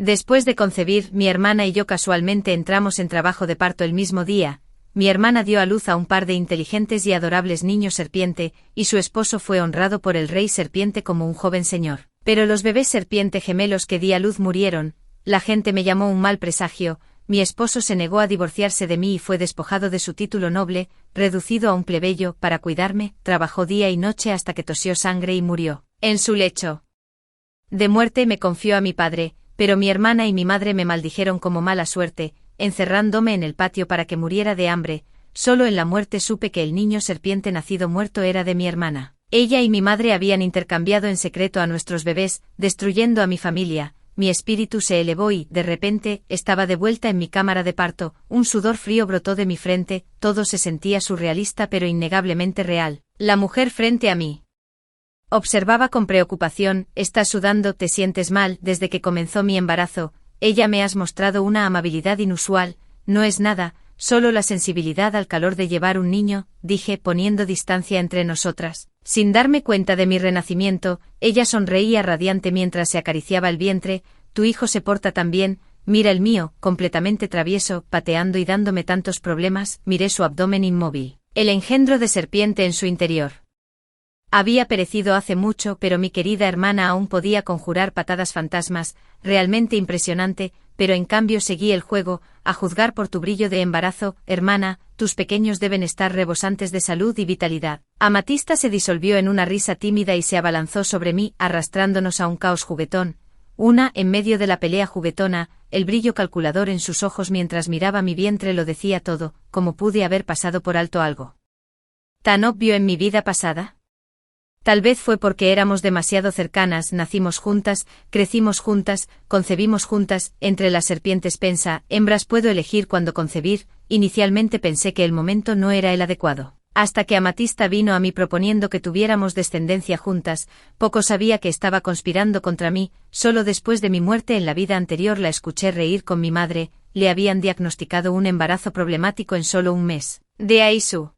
Después de concebir, mi hermana y yo casualmente entramos en trabajo de parto el mismo día. Mi hermana dio a luz a un par de inteligentes y adorables niños serpiente, y su esposo fue honrado por el rey serpiente como un joven señor. Pero los bebés serpiente gemelos que di a luz murieron, la gente me llamó un mal presagio, mi esposo se negó a divorciarse de mí y fue despojado de su título noble, reducido a un plebeyo, para cuidarme, trabajó día y noche hasta que tosió sangre y murió. En su lecho de muerte me confió a mi padre, pero mi hermana y mi madre me maldijeron como mala suerte, encerrándome en el patio para que muriera de hambre. Solo en la muerte supe que el niño serpiente nacido muerto era de mi hermana. Ella y mi madre habían intercambiado en secreto a nuestros bebés, destruyendo a mi familia. Mi espíritu se elevó y, de repente, estaba de vuelta en mi cámara de parto, un sudor frío brotó de mi frente, todo se sentía surrealista pero innegablemente real. La mujer frente a mí observaba con preocupación: estás sudando, te sientes mal, desde que comenzó mi embarazo. Ella me has mostrado una amabilidad inusual. No es nada, solo la sensibilidad al calor de llevar un niño, dije poniendo distancia entre nosotras. Sin darme cuenta de mi renacimiento, ella sonreía radiante mientras se acariciaba el vientre. Tu hijo se porta tan bien, mira el mío, completamente travieso, pateando y dándome tantos problemas. Miré su abdomen inmóvil, el engendro de serpiente en su interior. Había perecido hace mucho, pero mi querida hermana aún podía conjurar patadas fantasmas, realmente impresionante, pero en cambio seguí el juego, a juzgar por tu brillo de embarazo. Hermana, tus pequeños deben estar rebosantes de salud y vitalidad. Amatista se disolvió en una risa tímida y se abalanzó sobre mí, arrastrándonos a un caos juguetón. En medio de la pelea juguetona, el brillo calculador en sus ojos mientras miraba mi vientre lo decía todo. ¿Cómo pude haber pasado por alto algo tan obvio en mi vida pasada? Tal vez fue porque éramos demasiado cercanas, nacimos juntas, crecimos juntas, concebimos juntas. Entre las serpientes hembras puedo elegir cuándo concebir. Inicialmente pensé que el momento no era el adecuado, hasta que Amatista vino a mí proponiendo que tuviéramos descendencia juntas. Poco sabía que estaba conspirando contra mí. Solo después de mi muerte en la vida anterior la escuché reír con mi madre. Le habían diagnosticado un embarazo problemático en solo un mes. De ahí su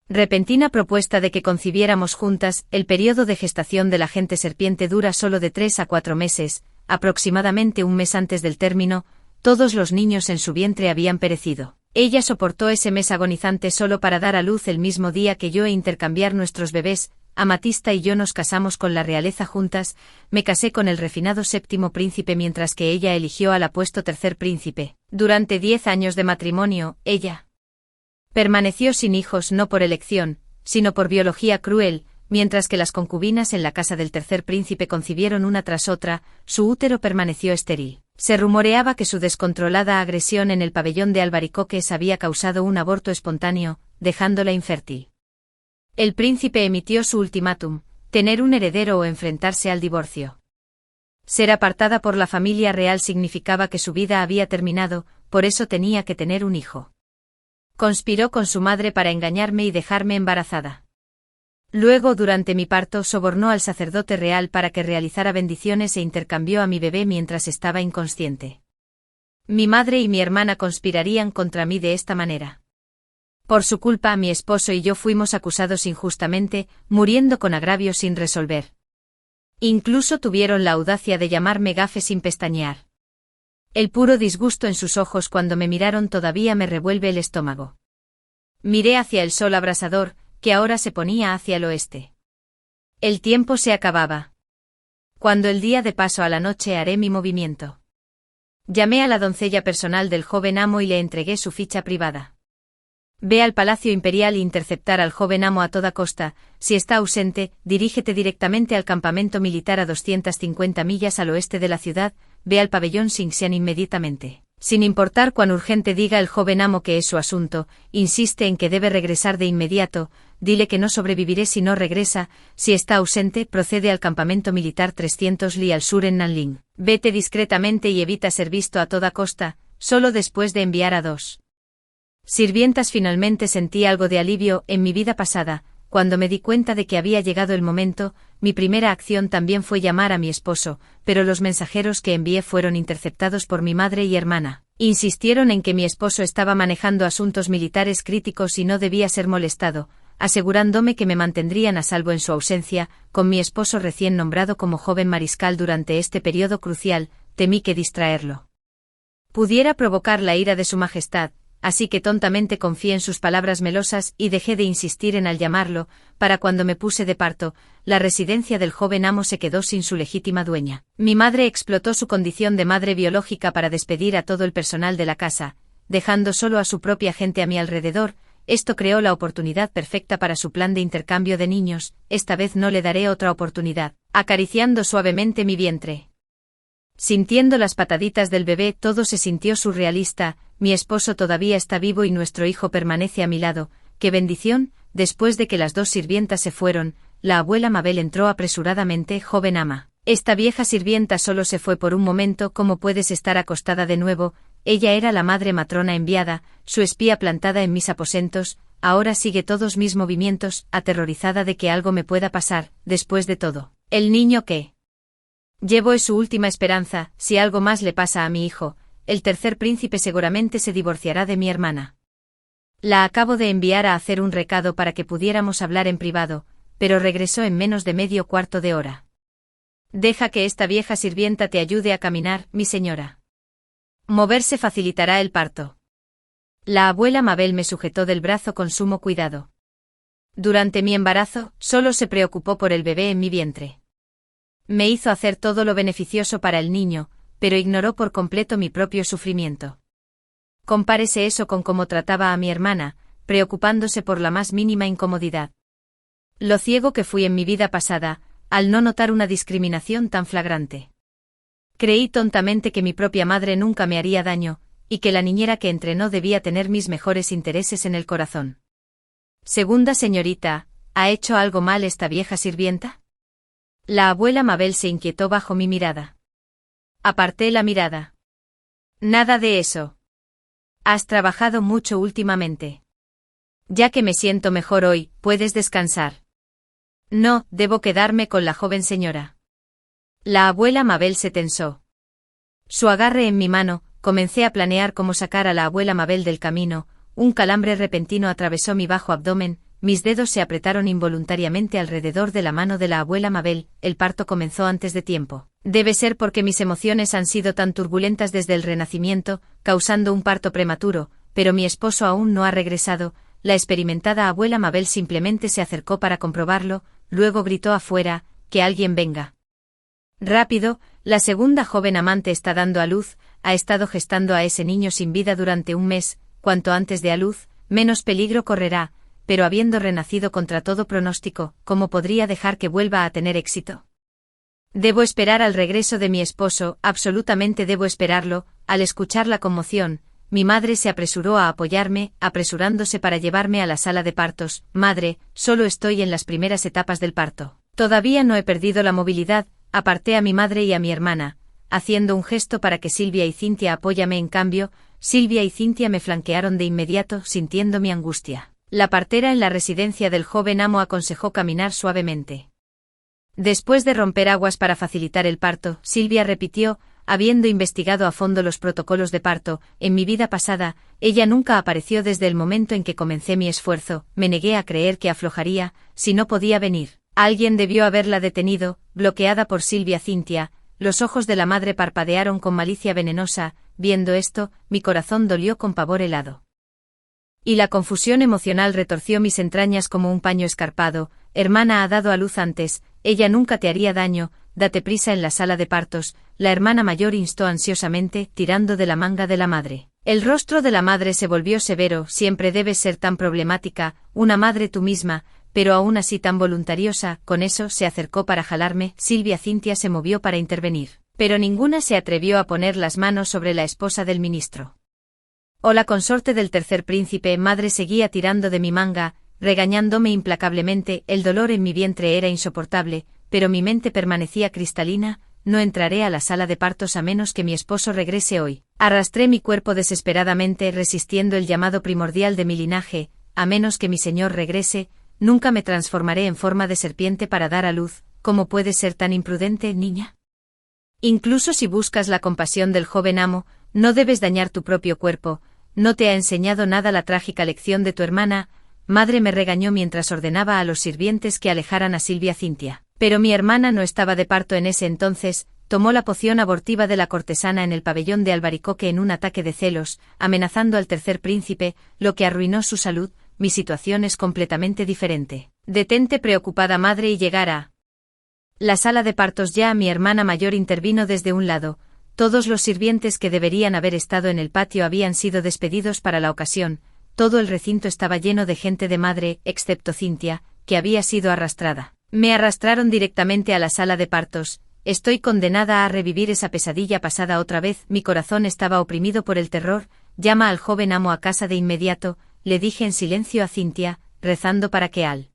repentina propuesta de que concibiéramos juntas. El periodo de gestación de la gente serpiente dura solo de 3 a 4 meses, aproximadamente un mes antes del término. Todos los niños en su vientre habían perecido. Ella soportó ese mes agonizante solo para dar a luz el mismo día que yo e intercambiar nuestros bebés. Amatista y yo nos casamos con la realeza juntas. Me casé con el refinado séptimo príncipe mientras que ella eligió al apuesto tercer príncipe. Durante 10 años de matrimonio, ella permaneció sin hijos no por elección, sino por biología cruel, mientras que las concubinas en la casa del tercer príncipe concibieron una tras otra. Su útero permaneció estéril. Se rumoreaba que su descontrolada agresión en el pabellón de albaricoques había causado un aborto espontáneo, dejándola infértil. El príncipe emitió su ultimátum: tener un heredero o enfrentarse al divorcio. Ser apartada por la familia real significaba que su vida había terminado, por eso tenía que tener un hijo. Conspiró con su madre para engañarme y dejarme embarazada. Luego, durante mi parto, sobornó al sacerdote real para que realizara bendiciones e intercambió a mi bebé mientras estaba inconsciente. Mi madre y mi hermana conspirarían contra mí de esta manera. Por su culpa, mi esposo y yo fuimos acusados injustamente, muriendo con agravios sin resolver. Incluso tuvieron la audacia de llamarme gafe sin pestañear. El puro disgusto en sus ojos cuando me miraron todavía me revuelve el estómago. Miré hacia el sol abrasador, que ahora se ponía hacia el oeste. El tiempo se acababa. Cuando el día de paso a la noche haré mi movimiento. Llamé a la doncella personal del joven amo y le entregué su ficha privada. Ve al Palacio Imperial e interceptar al joven amo a toda costa. Si está ausente, dirígete directamente al campamento militar a 250 millas al oeste de la ciudad. Ve al pabellón Xinxian inmediatamente. Sin importar cuán urgente diga el joven amo que es su asunto, insiste en que debe regresar de inmediato. Dile que no sobreviviré si no regresa. Si está ausente, procede al campamento militar 300 li al sur en Nanling. Vete discretamente y evita ser visto a toda costa. Solo después de enviar a 2 sirvientas finalmente sentí algo de alivio en mi vida pasada. Cuando me di cuenta de que había llegado el momento, mi primera acción también fue llamar a mi esposo, pero los mensajeros que envié fueron interceptados por mi madre y hermana. Insistieron en que mi esposo estaba manejando asuntos militares críticos y no debía ser molestado, asegurándome que me mantendrían a salvo en su ausencia. Con mi esposo recién nombrado como joven mariscal durante este periodo crucial, temí que distraerlo pudiera provocar la ira de su majestad, así que tontamente confié en sus palabras melosas y dejé de insistir en al llamarlo. Para cuando me puse de parto, la residencia del joven amo se quedó sin su legítima dueña. Mi madre explotó su condición de madre biológica para despedir a todo el personal de la casa, dejando solo a su propia gente a mi alrededor. Esto creó la oportunidad perfecta para su plan de intercambio de niños. Esta vez no le daré otra oportunidad. Acariciando suavemente mi vientre, sintiendo las pataditas del bebé, todo se sintió surrealista. Mi esposo todavía está vivo y nuestro hijo permanece a mi lado. ¡Qué bendición! Después de que las dos sirvientas se fueron, la abuela Mabel entró apresuradamente. Joven ama, esta vieja sirvienta solo se fue por un momento. ¿Cómo puedes estar acostada de nuevo? Ella era la madre matrona enviada, su espía plantada en mis aposentos. Ahora sigue todos mis movimientos, aterrorizada de que algo me pueda pasar. Después de todo, el niño que llevo es su última esperanza. Si algo más le pasa a mi hijo, el tercer príncipe seguramente se divorciará de mi hermana. La acabo de enviar a hacer un recado para que pudiéramos hablar en privado, pero regresó en menos de medio cuarto de hora. Deja que esta vieja sirvienta te ayude a caminar, mi señora. Moverse facilitará el parto. La abuela Mabel me sujetó del brazo con sumo cuidado. Durante mi embarazo, solo se preocupó por el bebé en mi vientre. Me hizo hacer todo lo beneficioso para el niño, pero ignoró por completo mi propio sufrimiento. Compárese eso con cómo trataba a mi hermana, preocupándose por la más mínima incomodidad. Lo ciego que fui en mi vida pasada, al no notar una discriminación tan flagrante. Creí tontamente que mi propia madre nunca me haría daño, y que la niñera que entrenó debía tener mis mejores intereses en el corazón. Segunda señorita, ¿ha hecho algo mal esta vieja sirvienta? La abuela Mabel se inquietó bajo mi mirada. Aparté la mirada. Nada de eso. Has trabajado mucho últimamente. Ya que me siento mejor hoy, puedes descansar. No, debo quedarme con la joven señora. La abuela Mabel se tensó. Su agarre en mi mano, comencé a planear cómo sacar a la abuela Mabel del camino. Un calambre repentino atravesó mi bajo abdomen, mis dedos se apretaron involuntariamente alrededor de la mano de la abuela Mabel. El parto comenzó antes de tiempo. Debe ser porque mis emociones han sido tan turbulentas desde el renacimiento, causando un parto prematuro, pero mi esposo aún no ha regresado. La experimentada abuela Mabel simplemente se acercó para comprobarlo, luego gritó afuera, que alguien venga. Rápido, la segunda joven amante está dando a luz, ha estado gestando a ese niño sin vida durante un mes. Cuanto antes dé a luz, menos peligro correrá, pero habiendo renacido contra todo pronóstico, ¿cómo podría dejar que vuelva a tener éxito? Debo esperar al regreso de mi esposo, absolutamente debo esperarlo. Al escuchar la conmoción, mi madre se apresuró a apoyarme, apresurándose para llevarme a la sala de partos. Madre, solo estoy en las primeras etapas del parto. Todavía no he perdido la movilidad. Aparté a mi madre y a mi hermana, haciendo un gesto para que Silvia y Cintia apóyame. En cambio, Silvia y Cintia me flanquearon de inmediato, sintiendo mi angustia. La partera en la residencia del joven amo aconsejó caminar suavemente. Después de romper aguas para facilitar el parto, Silvia repitió, habiendo investigado a fondo los protocolos de parto. En mi vida pasada, ella nunca apareció desde el momento en que comencé mi esfuerzo. Me negué a creer que aflojaría, si no podía venir. Alguien debió haberla detenido. Bloqueada por Silvia Cintia, los ojos de la madre parpadearon con malicia venenosa. Viendo esto, mi corazón dolió con pavor helado. Y la confusión emocional retorció mis entrañas como un paño escarpado. Hermana ha dado a luz antes, ella nunca te haría daño, date prisa en la sala de partos. La hermana mayor instó ansiosamente, tirando de la manga de la madre. El rostro de la madre se volvió severo. Siempre debes ser tan problemática, una madre tú misma, pero aún así tan voluntariosa. Con eso se acercó para jalarme. Silvia Cintia se movió para intervenir, pero ninguna se atrevió a poner las manos sobre la esposa del ministro. O la consorte del tercer príncipe. Madre seguía tirando de mi manga, regañándome implacablemente. El dolor en mi vientre era insoportable, pero mi mente permanecía cristalina. No entraré a la sala de partos a menos que mi esposo regrese hoy. Arrastré mi cuerpo desesperadamente, resistiendo el llamado primordial de mi linaje. A menos que mi señor regrese, nunca me transformaré en forma de serpiente para dar a luz. ¿Cómo puedes ser tan imprudente, niña? Incluso si buscas la compasión del joven amo, no debes dañar tu propio cuerpo. ¿No te ha enseñado nada la trágica lección de tu hermana? Madre me regañó mientras ordenaba a los sirvientes que alejaran a Silvia Cintia. Pero mi hermana no estaba de parto en ese entonces. tomó la poción abortiva de la cortesana en el pabellón de Albaricoque en un ataque de celos, amenazando al tercer príncipe, lo que arruinó su salud. Mi situación es completamente diferente. Detente, preocupada madre, y llegar a la sala de partos ya. Mi hermana mayor intervino desde un lado. Todos los sirvientes que deberían haber estado en el patio habían sido despedidos para la ocasión. Todo el recinto estaba lleno de gente de madre, excepto Cynthia, que había sido arrastrada. Me arrastraron directamente a la sala de partos. Estoy condenada a revivir esa pesadilla pasada otra vez. Mi corazón estaba oprimido por el terror. Llama al joven amo a casa de inmediato, le dije en silencio a Cynthia, rezando para que al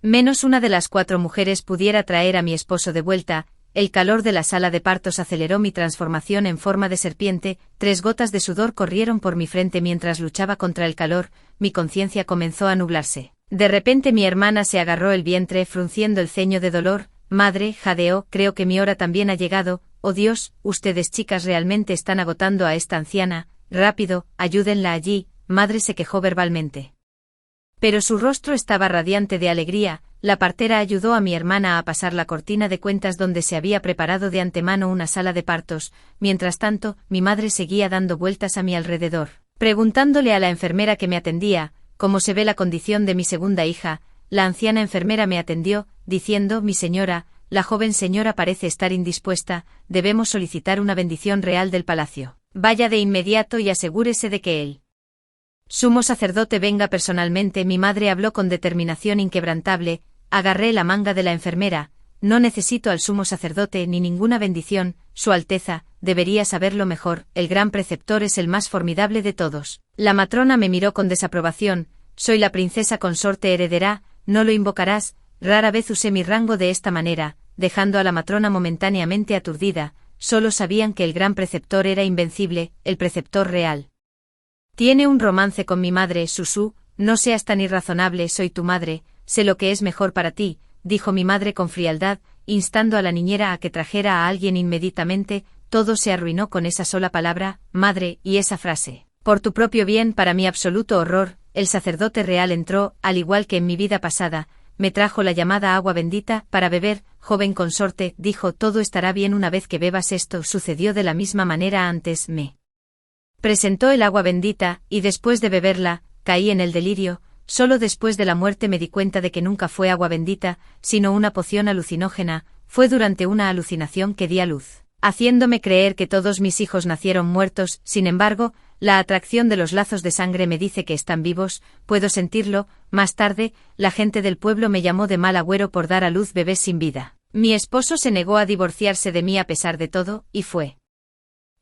menos una de las 4 mujeres pudiera traer a mi esposo de vuelta. El calor de la sala de partos aceleró mi transformación en forma de serpiente. 3 gotas de sudor corrieron por mi frente mientras luchaba contra el calor. Mi conciencia comenzó a nublarse. De repente mi hermana se agarró el vientre, frunciendo el ceño de dolor. Madre, jadeó, creo que mi hora también ha llegado. Oh Dios, ustedes chicas realmente están agotando a esta anciana. Rápido, ayúdenla allí. Madre se quejó verbalmente. Pero su rostro estaba radiante de alegría. La partera ayudó a mi hermana a pasar la cortina de cuentas donde se había preparado de antemano una sala de partos. Mientras tanto, mi madre seguía dando vueltas a mi alrededor, preguntándole a la enfermera que me atendía, ¿cómo se ve la condición de mi segunda hija? La anciana enfermera me atendió, diciendo, mi señora, la joven señora parece estar indispuesta, debemos solicitar una bendición real del palacio. Vaya de inmediato y asegúrese de que él sumo sacerdote venga personalmente. Mi madre habló con determinación inquebrantable. Agarré la manga de la enfermera. No necesito al sumo sacerdote ni ninguna bendición, Su Alteza, debería saberlo mejor, el gran preceptor es el más formidable de todos. La matrona me miró con desaprobación. Soy la princesa consorte heredera, no lo invocarás. Rara vez usé mi rango de esta manera, dejando a la matrona momentáneamente aturdida. Solo sabían que el gran preceptor era invencible, el preceptor real. Tiene un romance con mi madre, Susu, no seas tan irrazonable, soy tu madre, sé lo que es mejor para ti, dijo mi madre con frialdad, instando a la niñera a que trajera a alguien inmediatamente. Todo se arruinó con esa sola palabra, madre, y esa frase. Por tu propio bien, para mi absoluto horror, el sacerdote real entró, al igual que en mi vida pasada, me trajo la llamada agua bendita, para beber, joven consorte, dijo, todo estará bien una vez que bebas esto. Sucedió de la misma manera antes, me presentó el agua bendita, y después de beberla, caí en el delirio. Solo después de la muerte me di cuenta de que nunca fue agua bendita, sino una poción alucinógena. Fue durante una alucinación que di a luz, haciéndome creer que todos mis hijos nacieron muertos. Sin embargo, la atracción de los lazos de sangre me dice que están vivos, puedo sentirlo. Más tarde, la gente del pueblo me llamó de mal agüero por dar a luz bebés sin vida. Mi esposo se negó a divorciarse de mí a pesar de todo, y fue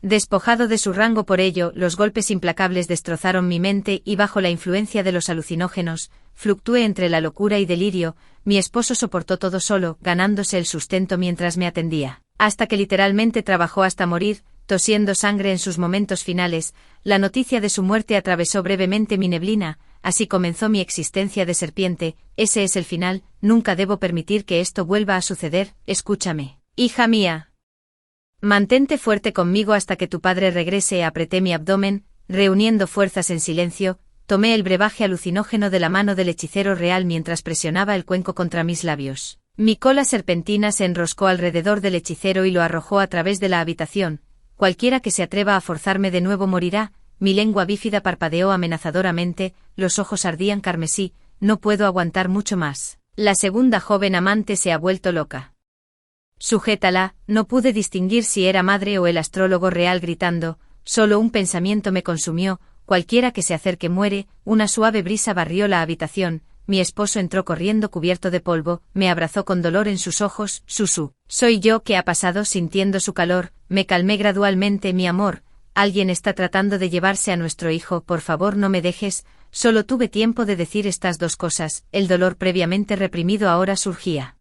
despojado de su rango por ello. Los golpes implacables destrozaron mi mente y bajo la influencia de los alucinógenos, fluctué entre la locura y delirio. Mi esposo soportó todo solo, ganándose el sustento mientras me atendía, hasta que literalmente trabajó hasta morir, tosiendo sangre en sus momentos finales. La noticia de su muerte atravesó brevemente mi neblina, así comenzó mi existencia de serpiente. Ese es el final, nunca debo permitir que esto vuelva a suceder. Escúchame, hija mía. Mantente fuerte conmigo hasta que tu padre regrese. Apreté mi abdomen, reuniendo fuerzas en silencio, tomé el brebaje alucinógeno de la mano del hechicero real mientras presionaba el cuenco contra mis labios. Mi cola serpentina se enroscó alrededor del hechicero y lo arrojó a través de la habitación. Cualquiera que se atreva a forzarme de nuevo morirá. Mi lengua bífida parpadeó amenazadoramente, los ojos ardían carmesí. No puedo aguantar mucho más. La segunda joven amante se ha vuelto loca. Sujétala. No pude distinguir si era madre o el astrólogo real gritando. Solo un pensamiento me consumió, cualquiera que se acerque muere. Una suave brisa barrió la habitación. Mi esposo entró corriendo cubierto de polvo, me abrazó con dolor en sus ojos. Susu. Soy yo. ¿Qué ha pasado? Sintiendo su calor, me calmé gradualmente. Mi amor, alguien está tratando de llevarse a nuestro hijo, por favor no me dejes. Solo tuve tiempo de decir estas 2 cosas, el dolor previamente reprimido ahora surgía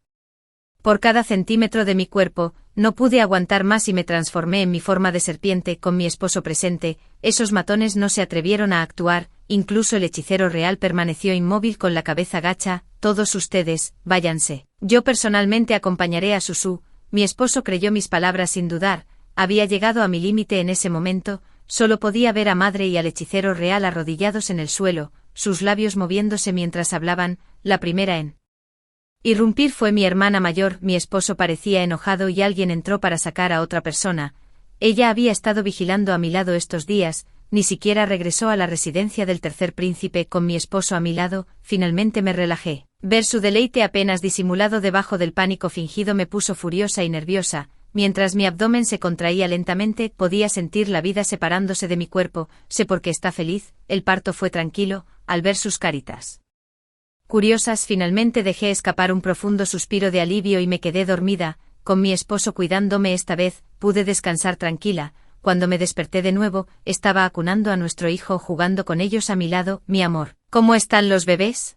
por cada centímetro de mi cuerpo. No pude aguantar más y me transformé en mi forma de serpiente, con mi esposo presente. Esos matones no se atrevieron a actuar, incluso el hechicero real permaneció inmóvil con la cabeza gacha. Todos ustedes, váyanse. Yo personalmente acompañaré a Susu. Mi esposo creyó mis palabras sin dudar, había llegado a mi límite en ese momento. Solo podía ver a madre y al hechicero real arrodillados en el suelo, sus labios moviéndose mientras hablaban, la primera en Irrumpir fue mi hermana mayor, mi esposo parecía enojado y alguien entró para sacar a otra persona. Ella había estado vigilando a mi lado estos días, ni siquiera regresó a la residencia del tercer príncipe con mi esposo a mi lado. Finalmente me relajé. Ver su deleite apenas disimulado debajo del pánico fingido me puso furiosa y nerviosa. Mientras mi abdomen se contraía lentamente, podía sentir la vida separándose de mi cuerpo. Sé por qué está feliz. El parto fue tranquilo, al ver sus caritas curiosas. Finalmente dejé escapar un profundo suspiro de alivio y me quedé dormida, con mi esposo cuidándome. Esta vez, pude descansar tranquila. Cuando me desperté de nuevo, estaba acunando a nuestro hijo jugando con ellos a mi lado. Mi amor, ¿cómo están los bebés?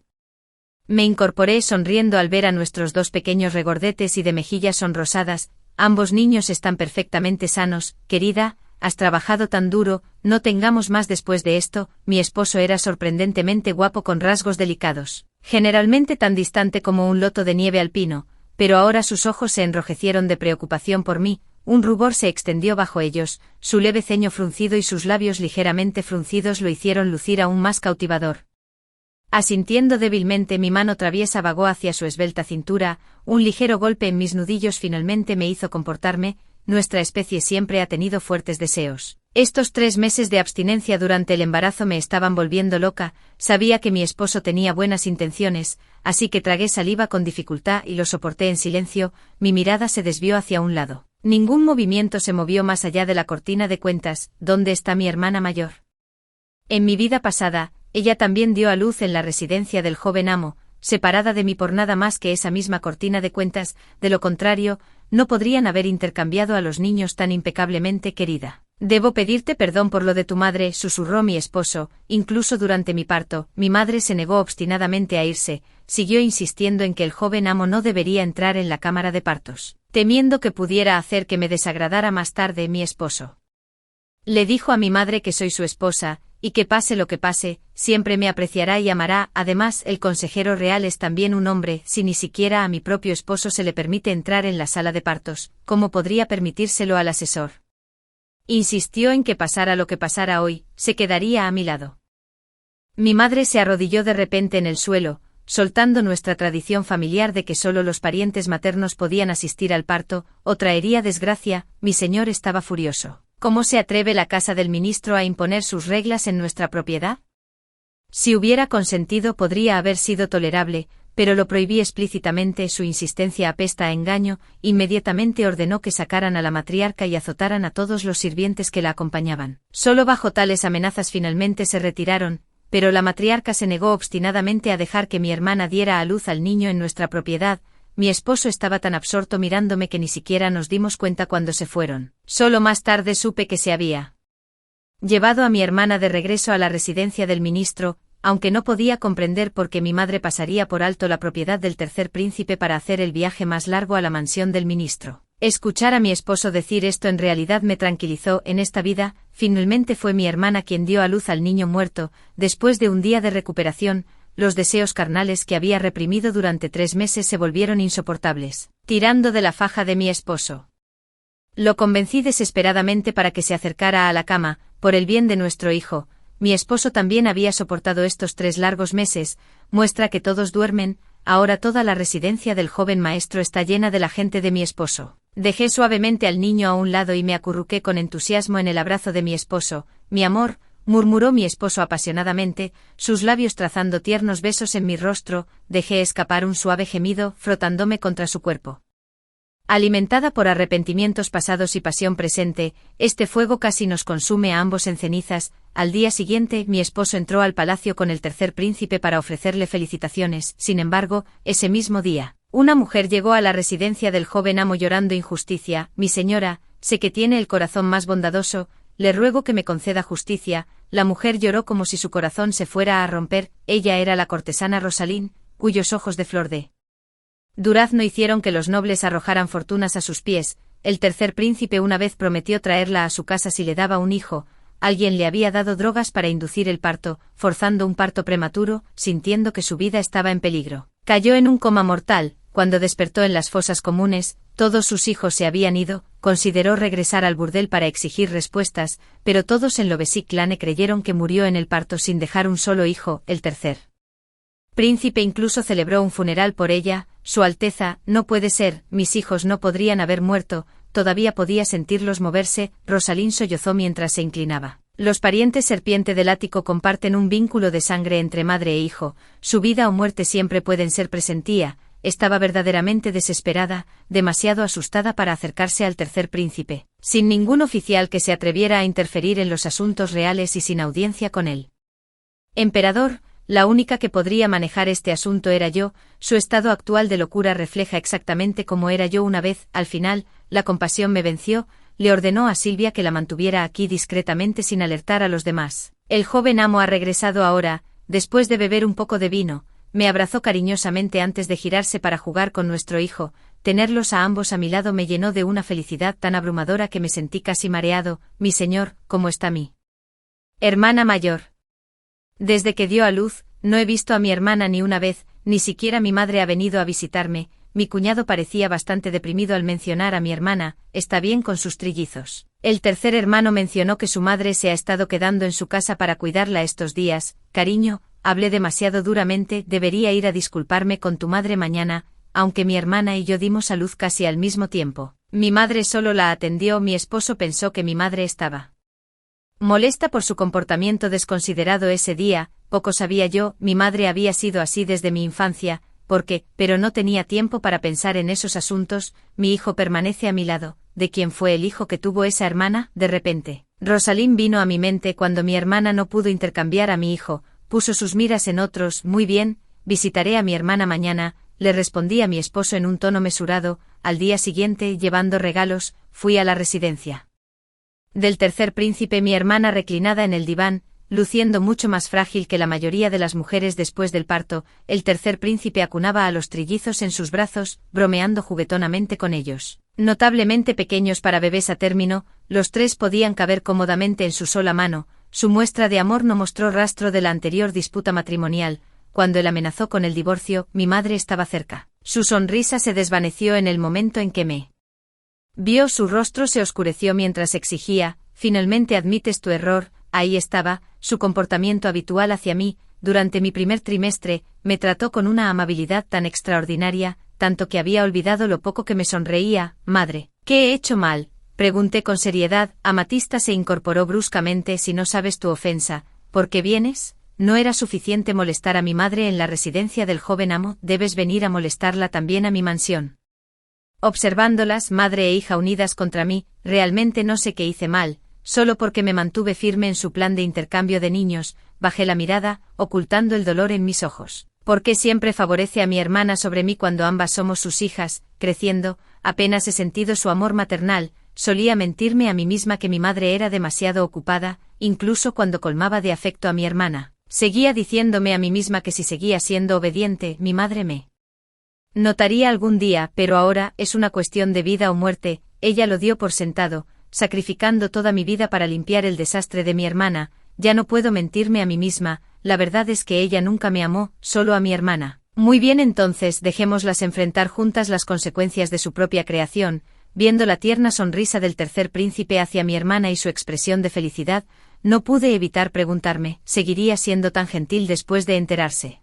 Me incorporé sonriendo al ver a nuestros dos pequeños regordetes y de mejillas sonrosadas. Ambos niños están perfectamente sanos. Querida, has trabajado tan duro, no tengamos más después de esto. Mi esposo era sorprendentemente guapo con rasgos delicados, generalmente tan distante como un loto de nieve alpino, pero ahora sus ojos se enrojecieron de preocupación por mí. Un rubor se extendió bajo ellos, su leve ceño fruncido y sus labios ligeramente fruncidos lo hicieron lucir aún más cautivador. Asintiendo débilmente, mi mano traviesa vagó hacia su esbelta cintura. Un ligero golpe en mis nudillos finalmente me hizo comportarme. Nuestra especie siempre ha tenido fuertes deseos. Estos 3 meses de abstinencia durante el embarazo me estaban volviendo loca. Sabía que mi esposo tenía buenas intenciones, así que tragué saliva con dificultad y lo soporté en silencio. Mi mirada se desvió hacia un lado. Ningún movimiento se movió más allá de la cortina de cuentas. ¿Dónde está mi hermana mayor? En mi vida pasada, ella también dio a luz en la residencia del joven amo, separada de mí por nada más que esa misma cortina de cuentas. De lo contrario, no podrían haber intercambiado a los niños tan impecablemente. Querida, debo pedirte perdón por lo de tu madre, susurró mi esposo. Incluso durante mi parto, mi madre se negó obstinadamente a irse. Siguió insistiendo en que el joven amo no debería entrar en la cámara de partos, temiendo que pudiera hacer que me desagradara más tarde. Mi esposo le dijo a mi madre que soy su esposa, y que pase lo que pase, siempre me apreciará y amará. Además, el consejero real es también un hombre. Si ni siquiera a mi propio esposo se le permite entrar en la sala de partos, ¿cómo podría permitírselo al asesor? Insistió en que pasara lo que pasara hoy, se quedaría a mi lado. Mi madre se arrodilló de repente en el suelo, soltando nuestra tradición familiar de que solo los parientes maternos podían asistir al parto, o traería desgracia. Mi señor estaba furioso. ¿Cómo se atreve la casa del ministro a imponer sus reglas en nuestra propiedad? Si hubiera consentido podría haber sido tolerable, pero lo prohibí explícitamente. Su insistencia apesta a engaño. Inmediatamente ordenó que sacaran a la matriarca y azotaran a todos los sirvientes que la acompañaban. Solo bajo tales amenazas finalmente se retiraron, pero la matriarca se negó obstinadamente a dejar que mi hermana diera a luz al niño en nuestra propiedad. Mi esposo estaba tan absorto mirándome que ni siquiera nos dimos cuenta cuando se fueron. Solo más tarde supe que se había llevado a mi hermana de regreso a la residencia del ministro, aunque no podía comprender por qué mi madre pasaría por alto la propiedad del tercer príncipe para hacer el viaje más largo a la mansión del ministro. Escuchar a mi esposo decir esto en realidad me tranquilizó. En esta vida, finalmente fue mi hermana quien dio a luz al niño muerto. Después de un día de recuperación, los deseos carnales que había reprimido durante 3 meses se volvieron insoportables. Tirando de la faja de mi esposo, lo convencí desesperadamente para que se acercara a la cama. Por el bien de nuestro hijo, mi esposo también había soportado estos 3 largos meses. Muestra que todos duermen. Ahora toda la residencia del joven maestro está llena de la gente de mi esposo. Dejé suavemente al niño a un lado y me acurruqué con entusiasmo en el abrazo de mi esposo. Mi amor, murmuró mi esposo apasionadamente, sus labios trazando tiernos besos en mi rostro. Dejé escapar un suave gemido, frotándome contra su cuerpo. Alimentada por arrepentimientos pasados y pasión presente, este fuego casi nos consume a ambos en cenizas. Al día siguiente, mi esposo entró al palacio con el tercer príncipe para ofrecerle felicitaciones. Sin embargo, ese mismo día, una mujer llegó a la residencia del joven amo llorando injusticia. Mi señora, sé que tiene el corazón más bondadoso, le ruego que me conceda justicia. La mujer lloró como si su corazón se fuera a romper. Ella era la cortesana Rosalín, cuyos ojos de flor de durazno hicieron que los nobles arrojaran fortunas a sus pies. El tercer príncipe una vez prometió traerla a su casa si le daba un hijo. Alguien le había dado drogas para inducir el parto, forzando un parto prematuro. Sintiendo que su vida estaba en peligro, cayó en un coma mortal. Cuando despertó en las fosas comunes, todos sus hijos se habían ido. Consideró regresar al burdel para exigir respuestas, pero todos en Lovesic Clane creyeron que murió en el parto sin dejar un solo hijo. El tercer príncipe incluso celebró un funeral por ella. Su Alteza, no puede ser, mis hijos no podrían haber muerto, todavía podía sentirlos moverse. Rosalind sollozó mientras se inclinaba. Los parientes serpiente del ático comparten un vínculo de sangre entre madre e hijo, su vida o muerte siempre pueden ser presentía. Estaba verdaderamente desesperada, demasiado asustada para acercarse al tercer príncipe, sin ningún oficial que se atreviera a interferir en los asuntos reales y sin audiencia con él. Emperador, la única que podría manejar este asunto era yo. Su estado actual de locura refleja exactamente cómo era yo una vez. Al final, la compasión me venció. Le ordenó a Silvia que la mantuviera aquí discretamente sin alertar a los demás. El joven amo ha regresado ahora, después de beber un poco de vino. Me abrazó cariñosamente antes de girarse para jugar con nuestro hijo. Tenerlos a ambos a mi lado me llenó de una felicidad tan abrumadora que me sentí casi mareado. Mi señor, ¿cómo está mi hermana mayor? Desde que dio a luz, no he visto a mi hermana ni una vez, ni siquiera mi madre ha venido a visitarme. Mi cuñado parecía bastante deprimido al mencionar a mi hermana. Está bien con sus trillizos. El tercer hermano mencionó que su madre se ha estado quedando en su casa para cuidarla estos días. Cariño, hablé demasiado duramente, debería ir a disculparme con tu madre mañana, aunque mi hermana y yo dimos a luz casi al mismo tiempo. Mi madre solo la atendió. Mi esposo pensó que mi madre estaba molesta por su comportamiento desconsiderado ese día. Poco sabía yo, mi madre había sido así desde mi infancia, pero no tenía tiempo para pensar en esos asuntos. Mi hijo permanece a mi lado. ¿De quién fue el hijo que tuvo esa hermana? De repente, Rosalind vino a mi mente cuando mi hermana no pudo intercambiar a mi hijo. Puso sus miras en otros. Muy bien, visitaré a mi hermana mañana, le respondí a mi esposo en un tono mesurado. Al día siguiente, llevando regalos, fui a la residencia del tercer príncipe. Mi hermana reclinada en el diván, luciendo mucho más frágil que la mayoría de las mujeres después del parto. El tercer príncipe acunaba a los trillizos en sus brazos, bromeando juguetonamente con ellos. Notablemente pequeños para bebés a término, los tres podían caber cómodamente en su sola mano. Su muestra de amor no mostró rastro de la anterior disputa matrimonial. Cuando él amenazó con el divorcio, mi madre estaba cerca. Su sonrisa se desvaneció en el momento en que me vio. Su rostro se oscureció mientras exigía: finalmente admites tu error. Ahí estaba, su comportamiento habitual hacia mí. Durante mi primer trimestre, me trató con una amabilidad tan extraordinaria, tanto que había olvidado lo poco que me sonreía. Madre, ¿qué he hecho mal?, pregunté con seriedad. Amatista se incorporó bruscamente. Si no sabes tu ofensa, ¿por qué vienes? No era suficiente molestar a mi madre en la residencia del joven amo, debes venir a molestarla también a mi mansión. Observándolas, madre e hija unidas contra mí, realmente no sé qué hice mal. Solo porque me mantuve firme en su plan de intercambio de niños, bajé la mirada, ocultando el dolor en mis ojos. ¿Por qué siempre favorece a mi hermana sobre mí cuando ambas somos sus hijas? Creciendo, apenas he sentido su amor maternal. Solía mentirme a mí misma que mi madre era demasiado ocupada, incluso cuando colmaba de afecto a mi hermana. Seguía diciéndome a mí misma que si seguía siendo obediente, mi madre me notaría algún día, pero ahora es una cuestión de vida o muerte. Ella lo dio por sentado, sacrificando toda mi vida para limpiar el desastre de mi hermana. Ya no puedo mentirme a mí misma, la verdad es que ella nunca me amó, solo a mi hermana. Muy bien, entonces dejémoslas enfrentar juntas las consecuencias de su propia creación. Viendo la tierna sonrisa del tercer príncipe hacia mi hermana y su expresión de felicidad, no pude evitar preguntarme, ¿seguiría siendo tan gentil después de enterarse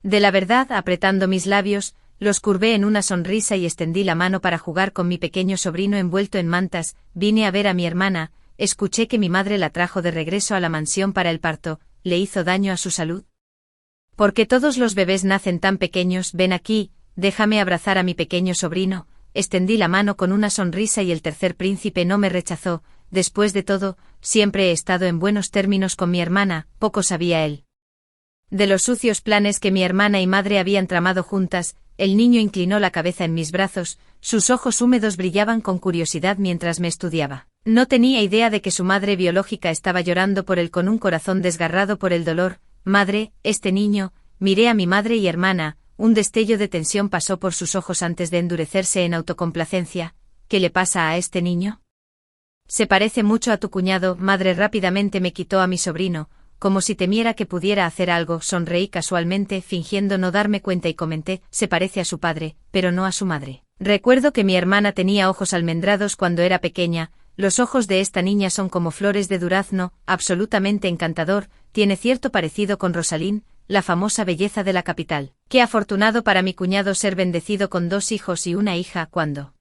de la verdad? Apretando mis labios, los curvé en una sonrisa y extendí la mano para jugar con mi pequeño sobrino envuelto en mantas. Vine a ver a mi hermana. Escuché que mi madre la trajo de regreso a la mansión para el parto. ¿Le hizo daño a su salud? ¿Por qué todos los bebés nacen tan pequeños? Ven aquí, déjame abrazar a mi pequeño sobrino. Extendí la mano con una sonrisa y el tercer príncipe no me rechazó. Después de todo, siempre he estado en buenos términos con mi hermana. Poco sabía él de los sucios planes que mi hermana y madre habían tramado juntas. El niño inclinó la cabeza en mis brazos, sus ojos húmedos brillaban con curiosidad mientras me estudiaba. No tenía idea de que su madre biológica estaba llorando por él con un corazón desgarrado por el dolor. Madre, este niño. Miré a mi madre y hermana, un destello de tensión pasó por sus ojos antes de endurecerse en autocomplacencia. ¿Qué le pasa a este niño? Se parece mucho a tu cuñado. Madre rápidamente me quitó a mi sobrino, como si temiera que pudiera hacer algo. Sonreí casualmente, fingiendo no darme cuenta y comenté, se parece a su padre, pero no a su madre. Recuerdo que mi hermana tenía ojos almendrados cuando era pequeña. Los ojos de esta niña son como flores de durazno, absolutamente encantador. Tiene cierto parecido con Rosalind. la famosa belleza de la capital. Qué afortunado para mi cuñado ser bendecido con 2 hijos y una hija cuando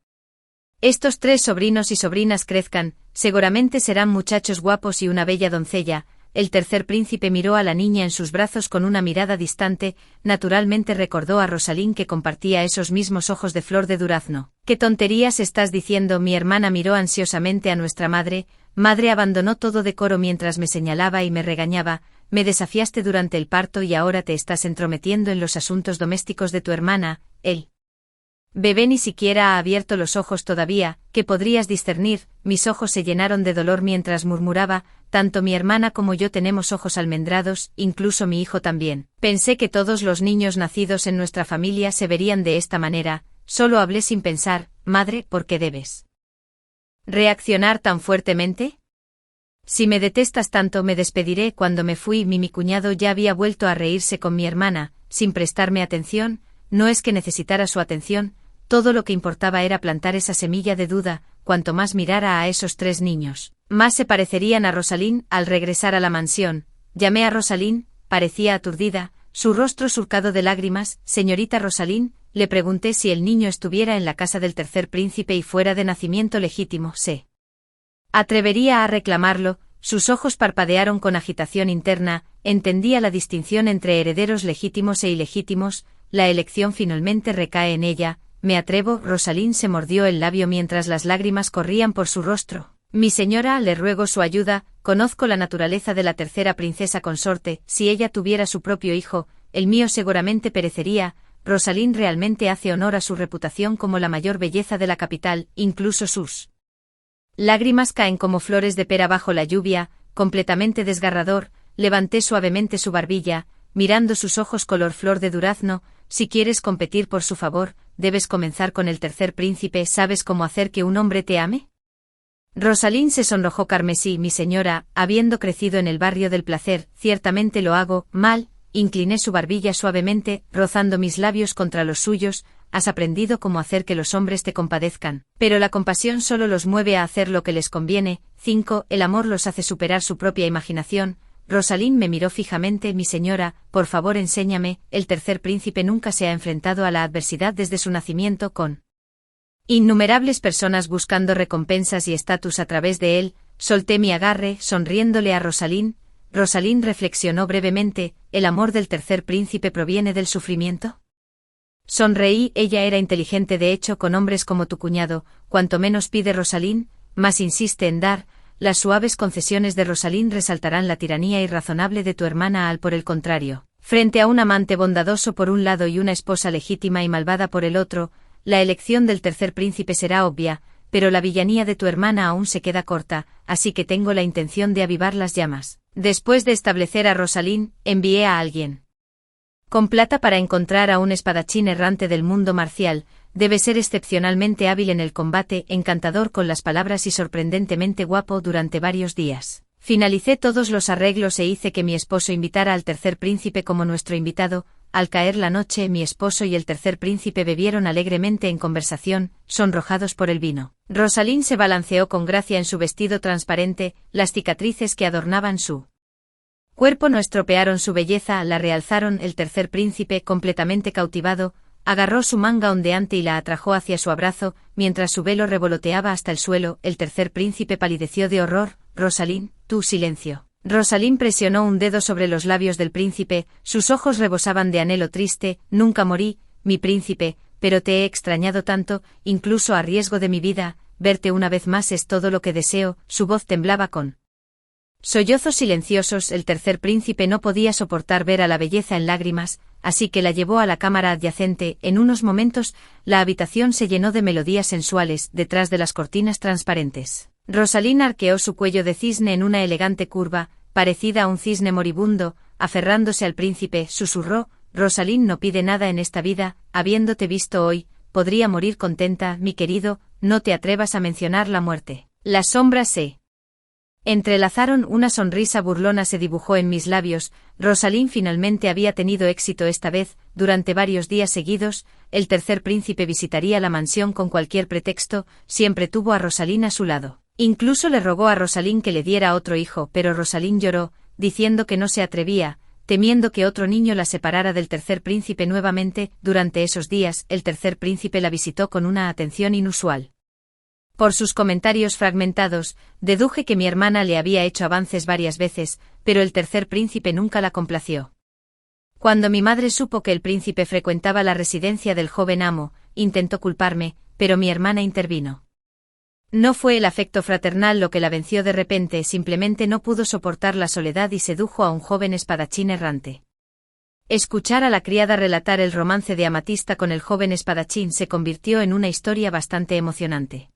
estos 3 sobrinos y sobrinas crezcan, seguramente serán muchachos guapos y una bella doncella. El tercer príncipe miró a la niña en sus brazos con una mirada distante, naturalmente recordó a Rosalind que compartía esos mismos ojos de flor de durazno. ¿Qué tonterías estás diciendo? Mi hermana miró ansiosamente a nuestra madre. Madre abandonó todo decoro mientras me señalaba y me regañaba. Me desafiaste durante el parto y ahora te estás entrometiendo en los asuntos domésticos de tu hermana. El bebé ni siquiera ha abierto los ojos todavía, ¿qué podrías discernir? Mis ojos se llenaron de dolor mientras murmuraba, tanto mi hermana como yo tenemos ojos almendrados, incluso mi hijo también. Pensé que todos los niños nacidos en nuestra familia se verían de esta manera, solo hablé sin pensar. Madre, ¿por qué debes reaccionar tan fuertemente? Si me detestas tanto me despediré. Cuando me fui, mi cuñado ya había vuelto a reírse con mi hermana, sin prestarme atención. No es que necesitara su atención, todo lo que importaba era plantar esa semilla de duda. Cuanto más mirara a esos 3 niños, más se parecerían a Rosalind. Al regresar a la mansión, llamé a Rosalind, parecía aturdida, su rostro surcado de lágrimas. Señorita Rosalind, le pregunté si el niño estuviera en la casa del tercer príncipe y fuera de nacimiento legítimo. ¿Se atrevería a reclamarlo? Sus ojos parpadearon con agitación interna. Entendía la distinción entre herederos legítimos e ilegítimos. La elección finalmente recae en ella. Me atrevo. Rosalind se mordió el labio mientras las lágrimas corrían por su rostro. Mi señora, le ruego su ayuda. Conozco la naturaleza de la tercera princesa consorte. Si ella tuviera su propio hijo, el mío seguramente perecería. Rosalind realmente hace honor a su reputación como la mayor belleza de la capital, incluso sus lágrimas caen como flores de pera bajo la lluvia, completamente desgarrador. Levanté suavemente su barbilla, mirando sus ojos color flor de durazno. Si quieres competir por su favor, debes comenzar con el tercer príncipe. ¿Sabes cómo hacer que un hombre te ame? Rosalind se sonrojó carmesí. Mi señora, habiendo crecido en el barrio del placer, ciertamente lo hago mal. Incliné su barbilla suavemente, rozando mis labios contra los suyos. Has aprendido cómo hacer que los hombres te compadezcan, pero la compasión solo los mueve a hacer lo que les conviene. 5. El amor los hace superar su propia imaginación. Rosalind me miró fijamente. Mi señora, por favor enséñame. El tercer príncipe nunca se ha enfrentado a la adversidad desde su nacimiento, con innumerables personas buscando recompensas y estatus a través de él. Solté mi agarre, sonriéndole a Rosalind. Rosalind reflexionó brevemente. ¿El amor del tercer príncipe proviene del sufrimiento? Sonreí. Ella era inteligente. De hecho, con hombres como tu cuñado, cuanto menos pide Rosalind, más insiste en dar. Las suaves concesiones de Rosalind resaltarán la tiranía irrazonable de tu hermana al por el contrario. Frente a un amante bondadoso por un lado y una esposa legítima y malvada por el otro, la elección del tercer príncipe será obvia, pero la villanía de tu hermana aún se queda corta, así que tengo la intención de avivar las llamas. Después de establecer a Rosalind, envié a alguien con plata para encontrar a un espadachín errante del mundo marcial. Debe ser excepcionalmente hábil en el combate, encantador con las palabras y sorprendentemente guapo. Durante varios días finalicé todos los arreglos e hice que mi esposo invitara al tercer príncipe como nuestro invitado. Al caer la noche, mi esposo y el tercer príncipe bebieron alegremente en conversación, sonrojados por el vino. Rosalind se balanceó con gracia en su vestido transparente. Las cicatrices que adornaban su cuerpo no estropearon su belleza, la realzaron. El tercer príncipe, completamente cautivado, agarró su manga ondeante y la atrajo hacia su abrazo, mientras su velo revoloteaba hasta el suelo. El tercer príncipe palideció de horror. Rosalind, tú silencio. Rosalind presionó un dedo sobre los labios del príncipe, sus ojos rebosaban de anhelo triste. Nunca morí, mi príncipe, pero te he extrañado tanto, incluso a riesgo de mi vida. Verte una vez más es todo lo que deseo. Su voz temblaba con sollozos silenciosos. El tercer príncipe no podía soportar ver a la belleza en lágrimas, así que la llevó a la cámara adyacente. En unos momentos, la habitación se llenó de melodías sensuales, detrás de las cortinas transparentes. Rosalind arqueó su cuello de cisne en una elegante curva, parecida a un cisne moribundo, aferrándose al príncipe. Susurró: Rosalind no pide nada en esta vida, habiéndote visto hoy, podría morir contenta. Mi querido, no te atrevas a mencionar la muerte. Las sombras se entrelazaron, una sonrisa burlona se dibujó en mis labios. Rosalind finalmente había tenido éxito esta vez. Durante varios días seguidos, el tercer príncipe visitaría la mansión con cualquier pretexto. Siempre tuvo a Rosalind a su lado. Incluso le rogó a Rosalind que le diera otro hijo, pero Rosalind lloró, diciendo que no se atrevía. temiendo que otro niño la separara del tercer príncipe nuevamente. Durante esos días, el tercer príncipe la visitó con una atención inusual. Por sus comentarios fragmentados, deduje que mi hermana le había hecho avances varias veces, pero el tercer príncipe nunca la complació. Cuando mi madre supo que el príncipe frecuentaba la residencia del joven amo, intentó culparme, pero mi hermana intervino. No fue el afecto fraternal lo que la venció de repente, simplemente no pudo soportar la soledad y sedujo a un joven espadachín errante. Escuchar a la criada relatar el romance de Amatista con el joven espadachín se convirtió en una historia bastante emocionante.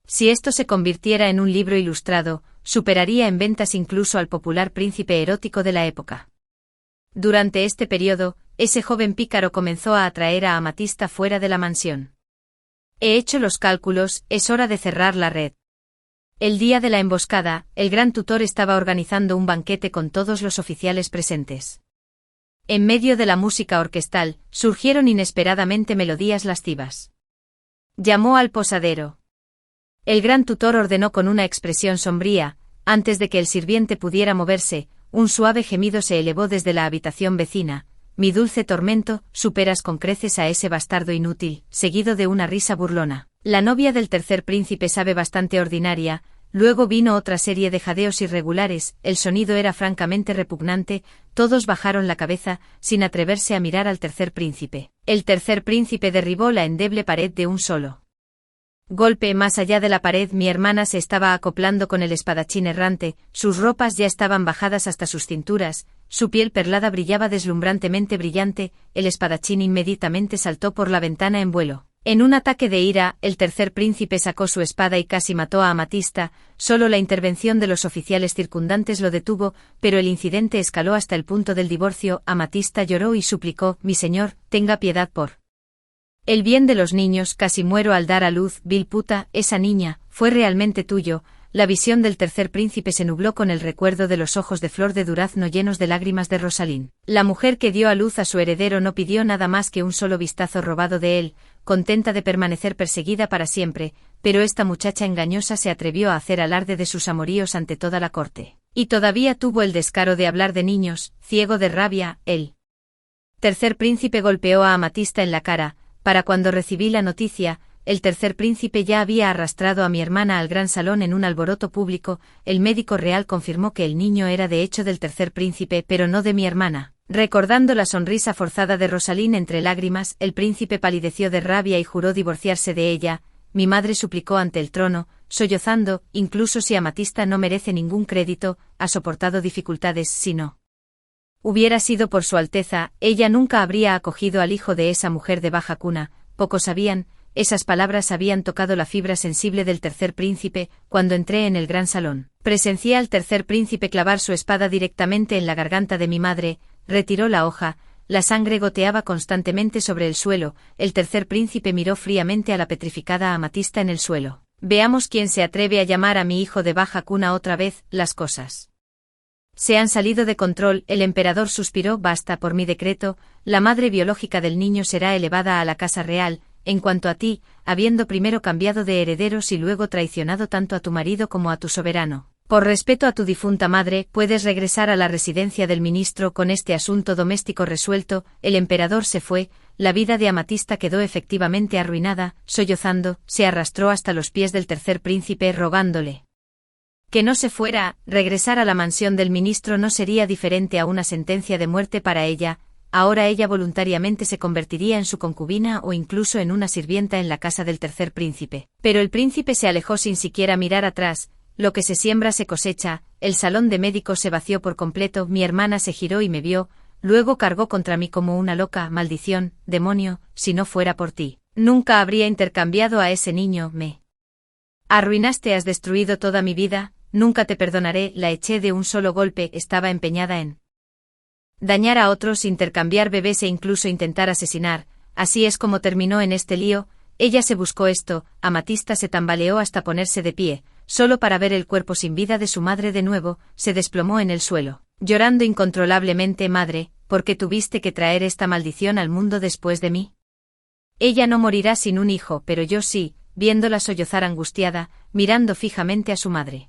Si esto se convirtiera en un libro ilustrado, superaría en ventas incluso al popular príncipe erótico de la época. Durante este periodo, ese joven pícaro comenzó a atraer a Amatista fuera de la mansión. He hecho los cálculos, es hora de cerrar la red. El día de la emboscada, el gran tutor estaba organizando un banquete con todos los oficiales presentes. En medio de la música orquestal, surgieron inesperadamente melodías lascivas. Llamó al posadero. El gran tutor ordenó con una expresión sombría, antes de que el sirviente pudiera moverse, un suave gemido se elevó desde la habitación vecina. Mi dulce tormento, superas con creces a ese bastardo inútil, seguido de una risa burlona. La novia del tercer príncipe sabe bastante ordinaria. Luego vino otra serie de jadeos irregulares, el sonido era francamente repugnante, todos bajaron la cabeza, sin atreverse a mirar al tercer príncipe. El tercer príncipe derribó la endeble pared de un solo golpe. Más allá de la pared mi hermana se estaba acoplando con el espadachín errante, sus ropas ya estaban bajadas hasta sus cinturas, su piel perlada brillaba deslumbrantemente brillante, el espadachín inmediatamente saltó por la ventana en vuelo. En un ataque de ira, el tercer príncipe sacó su espada y casi mató a Amatista, solo la intervención de los oficiales circundantes lo detuvo, pero el incidente escaló hasta el punto del divorcio. Amatista lloró y suplicó: «Mi señor, tenga piedad por el bien de los niños, casi muero al dar a luz, vil puta, esa niña, fue realmente tuyo». La visión del tercer príncipe se nubló con el recuerdo de los ojos de flor de durazno llenos de lágrimas de Rosalín. La mujer que dio a luz a su heredero no pidió nada más que un solo vistazo robado de él, contenta de permanecer perseguida para siempre, pero esta muchacha engañosa se atrevió a hacer alarde de sus amoríos ante toda la corte. Y todavía tuvo el descaro de hablar de niños, ciego de rabia. El tercer príncipe golpeó a Amatista en la cara. Para cuando recibí la noticia, el tercer príncipe ya había arrastrado a mi hermana al gran salón en un alboroto público. El médico real confirmó que el niño era de hecho del tercer príncipe, pero no de mi hermana. Recordando la sonrisa forzada de Rosalín entre lágrimas, el príncipe palideció de rabia y juró divorciarse de ella. Mi madre suplicó ante el trono, sollozando: «Incluso si Amatista no merece ningún crédito, ha soportado dificultades. Si no hubiera sido por su Alteza, ella nunca habría acogido al hijo de esa mujer de baja cuna». Pocos sabían, esas palabras habían tocado la fibra sensible del tercer príncipe. Cuando entré en el gran salón, presencié al tercer príncipe clavar su espada directamente en la garganta de mi madre. Retiró la hoja, la sangre goteaba constantemente sobre el suelo. El tercer príncipe miró fríamente a la petrificada Amatista en el suelo. «Veamos quién se atreve a llamar a mi hijo de baja cuna otra vez. Las cosas se han salido de control». El emperador suspiró: «Basta, por mi decreto, la madre biológica del niño será elevada a la casa real. En cuanto a ti, habiendo primero cambiado de herederos y luego traicionado tanto a tu marido como a tu soberano, por respeto a tu difunta madre, puedes regresar a la residencia del ministro con este asunto doméstico resuelto». El emperador se fue, la vida de Amatista quedó efectivamente arruinada. Sollozando, se arrastró hasta los pies del tercer príncipe rogándole que no se fuera. Regresar a la mansión del ministro no sería diferente a una sentencia de muerte para ella. Ahora ella voluntariamente se convertiría en su concubina o incluso en una sirvienta en la casa del tercer príncipe. Pero el príncipe se alejó sin siquiera mirar atrás. Lo que se siembra se cosecha. El salón de médicos se vació por completo. Mi hermana se giró y me vio, luego cargó contra mí como una loca. «Maldición, demonio, si no fuera por ti, nunca habría intercambiado a ese niño. Me arruinaste, has destruido toda mi vida, nunca te perdonaré». La eché de un solo golpe. Estaba empeñada en dañar a otros, intercambiar bebés e incluso intentar asesinar. Así es como terminó en este lío. Ella se buscó esto. Amatista se tambaleó hasta ponerse de pie, solo para ver el cuerpo sin vida de su madre de nuevo. Se desplomó en el suelo, llorando incontrolablemente: «Madre, ¿por qué tuviste que traer esta maldición al mundo después de mí? Ella no morirá sin un hijo, pero yo sí», viéndola sollozar angustiada, mirando fijamente a su madre.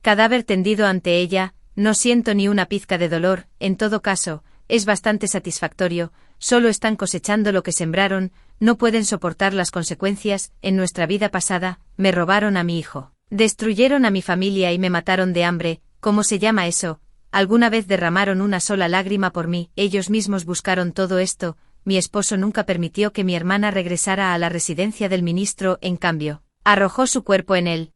Cadáver tendido ante ella, no siento ni una pizca de dolor, en todo caso, es bastante satisfactorio, solo están cosechando lo que sembraron, no pueden soportar las consecuencias, en nuestra vida pasada, me robaron a mi hijo, destruyeron a mi familia y me mataron de hambre, ¿cómo se llama eso? Alguna vez derramaron una sola lágrima por mí, ellos mismos buscaron todo esto, mi esposo nunca permitió que mi hermana regresara a la residencia del ministro, en cambio, arrojó su cuerpo en el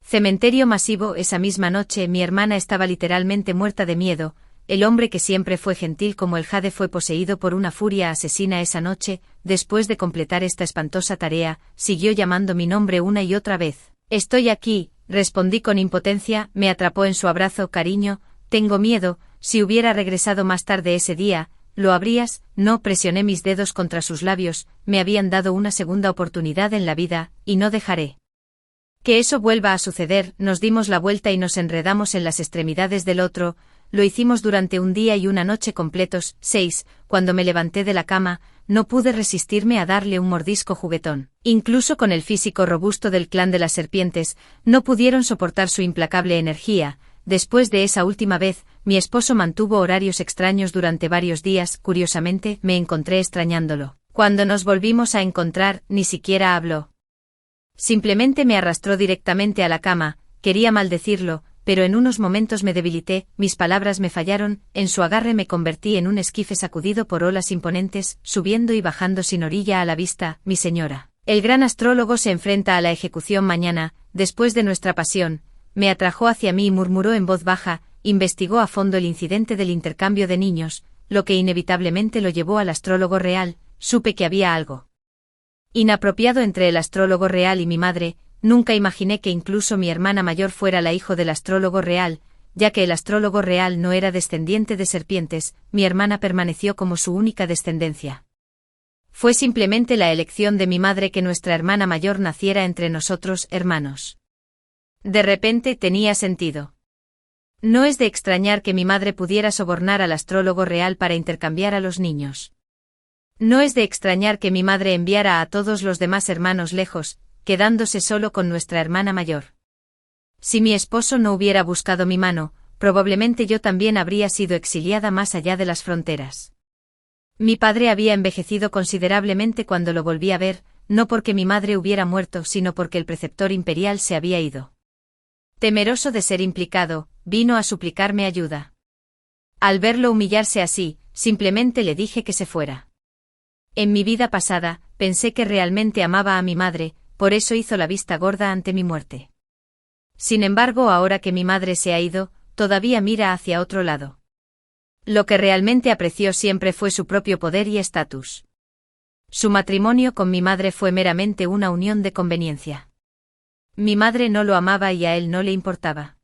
cementerio masivo. Esa misma noche mi hermana estaba literalmente muerta de miedo. El hombre que siempre fue gentil como el jade fue poseído por una furia asesina esa noche. Después de completar esta espantosa tarea, siguió llamando mi nombre una y otra vez. Estoy aquí, respondí con impotencia, me atrapó en su abrazo. Cariño, tengo miedo, si hubiera regresado más tarde ese día, ¿lo habrías? No, presioné mis dedos contra sus labios, me habían dado una segunda oportunidad en la vida, y no dejaré que eso vuelva a suceder. Nos dimos la vuelta y nos enredamos en las extremidades del otro. Lo hicimos durante un día y una noche completos. 6. Cuando me levanté de la cama, no pude resistirme a darle un mordisco juguetón. Incluso con el físico robusto del clan de las serpientes, no pudieron soportar su implacable energía. Después de esa última vez, mi esposo mantuvo horarios extraños durante varios días. Curiosamente, me encontré extrañándolo. Cuando nos volvimos a encontrar, ni siquiera habló. Simplemente me arrastró directamente a la cama. Quería maldecirlo, pero en unos momentos me debilité, mis palabras me fallaron, en su agarre me convertí en un esquife sacudido por olas imponentes, subiendo y bajando sin orilla a la vista. Mi señora, el gran astrólogo se enfrenta a la ejecución mañana, después de nuestra pasión. Me atrajo hacia mí y murmuró en voz baja, investigó a fondo el incidente del intercambio de niños, lo que inevitablemente lo llevó al astrólogo real. Supe que había algo inapropiado entre el astrólogo real y mi madre. Nunca imaginé que incluso mi hermana mayor fuera la hijo del astrólogo real, ya que el astrólogo real no era descendiente de serpientes. Mi hermana permaneció como su única descendencia. Fue simplemente la elección de mi madre que nuestra hermana mayor naciera entre nosotros, hermanos. De repente tenía sentido. No es de extrañar que mi madre pudiera sobornar al astrólogo real para intercambiar a los niños. No es de extrañar que mi madre enviara a todos los demás hermanos lejos, quedándose solo con nuestra hermana mayor. Si mi esposo no hubiera buscado mi mano, probablemente yo también habría sido exiliada más allá de las fronteras. Mi padre había envejecido considerablemente cuando lo volví a ver, no porque mi madre hubiera muerto, sino porque el preceptor imperial se había ido. Temeroso de ser implicado, vino a suplicarme ayuda. Al verlo humillarse así, simplemente le dije que se fuera. En mi vida pasada, pensé que realmente amaba a mi madre, por eso hizo la vista gorda ante mi muerte. Sin embargo, ahora que mi madre se ha ido, todavía mira hacia otro lado. Lo que realmente apreció siempre fue su propio poder y estatus. Su matrimonio con mi madre fue meramente una unión de conveniencia. Mi madre no lo amaba y a él no le importaba.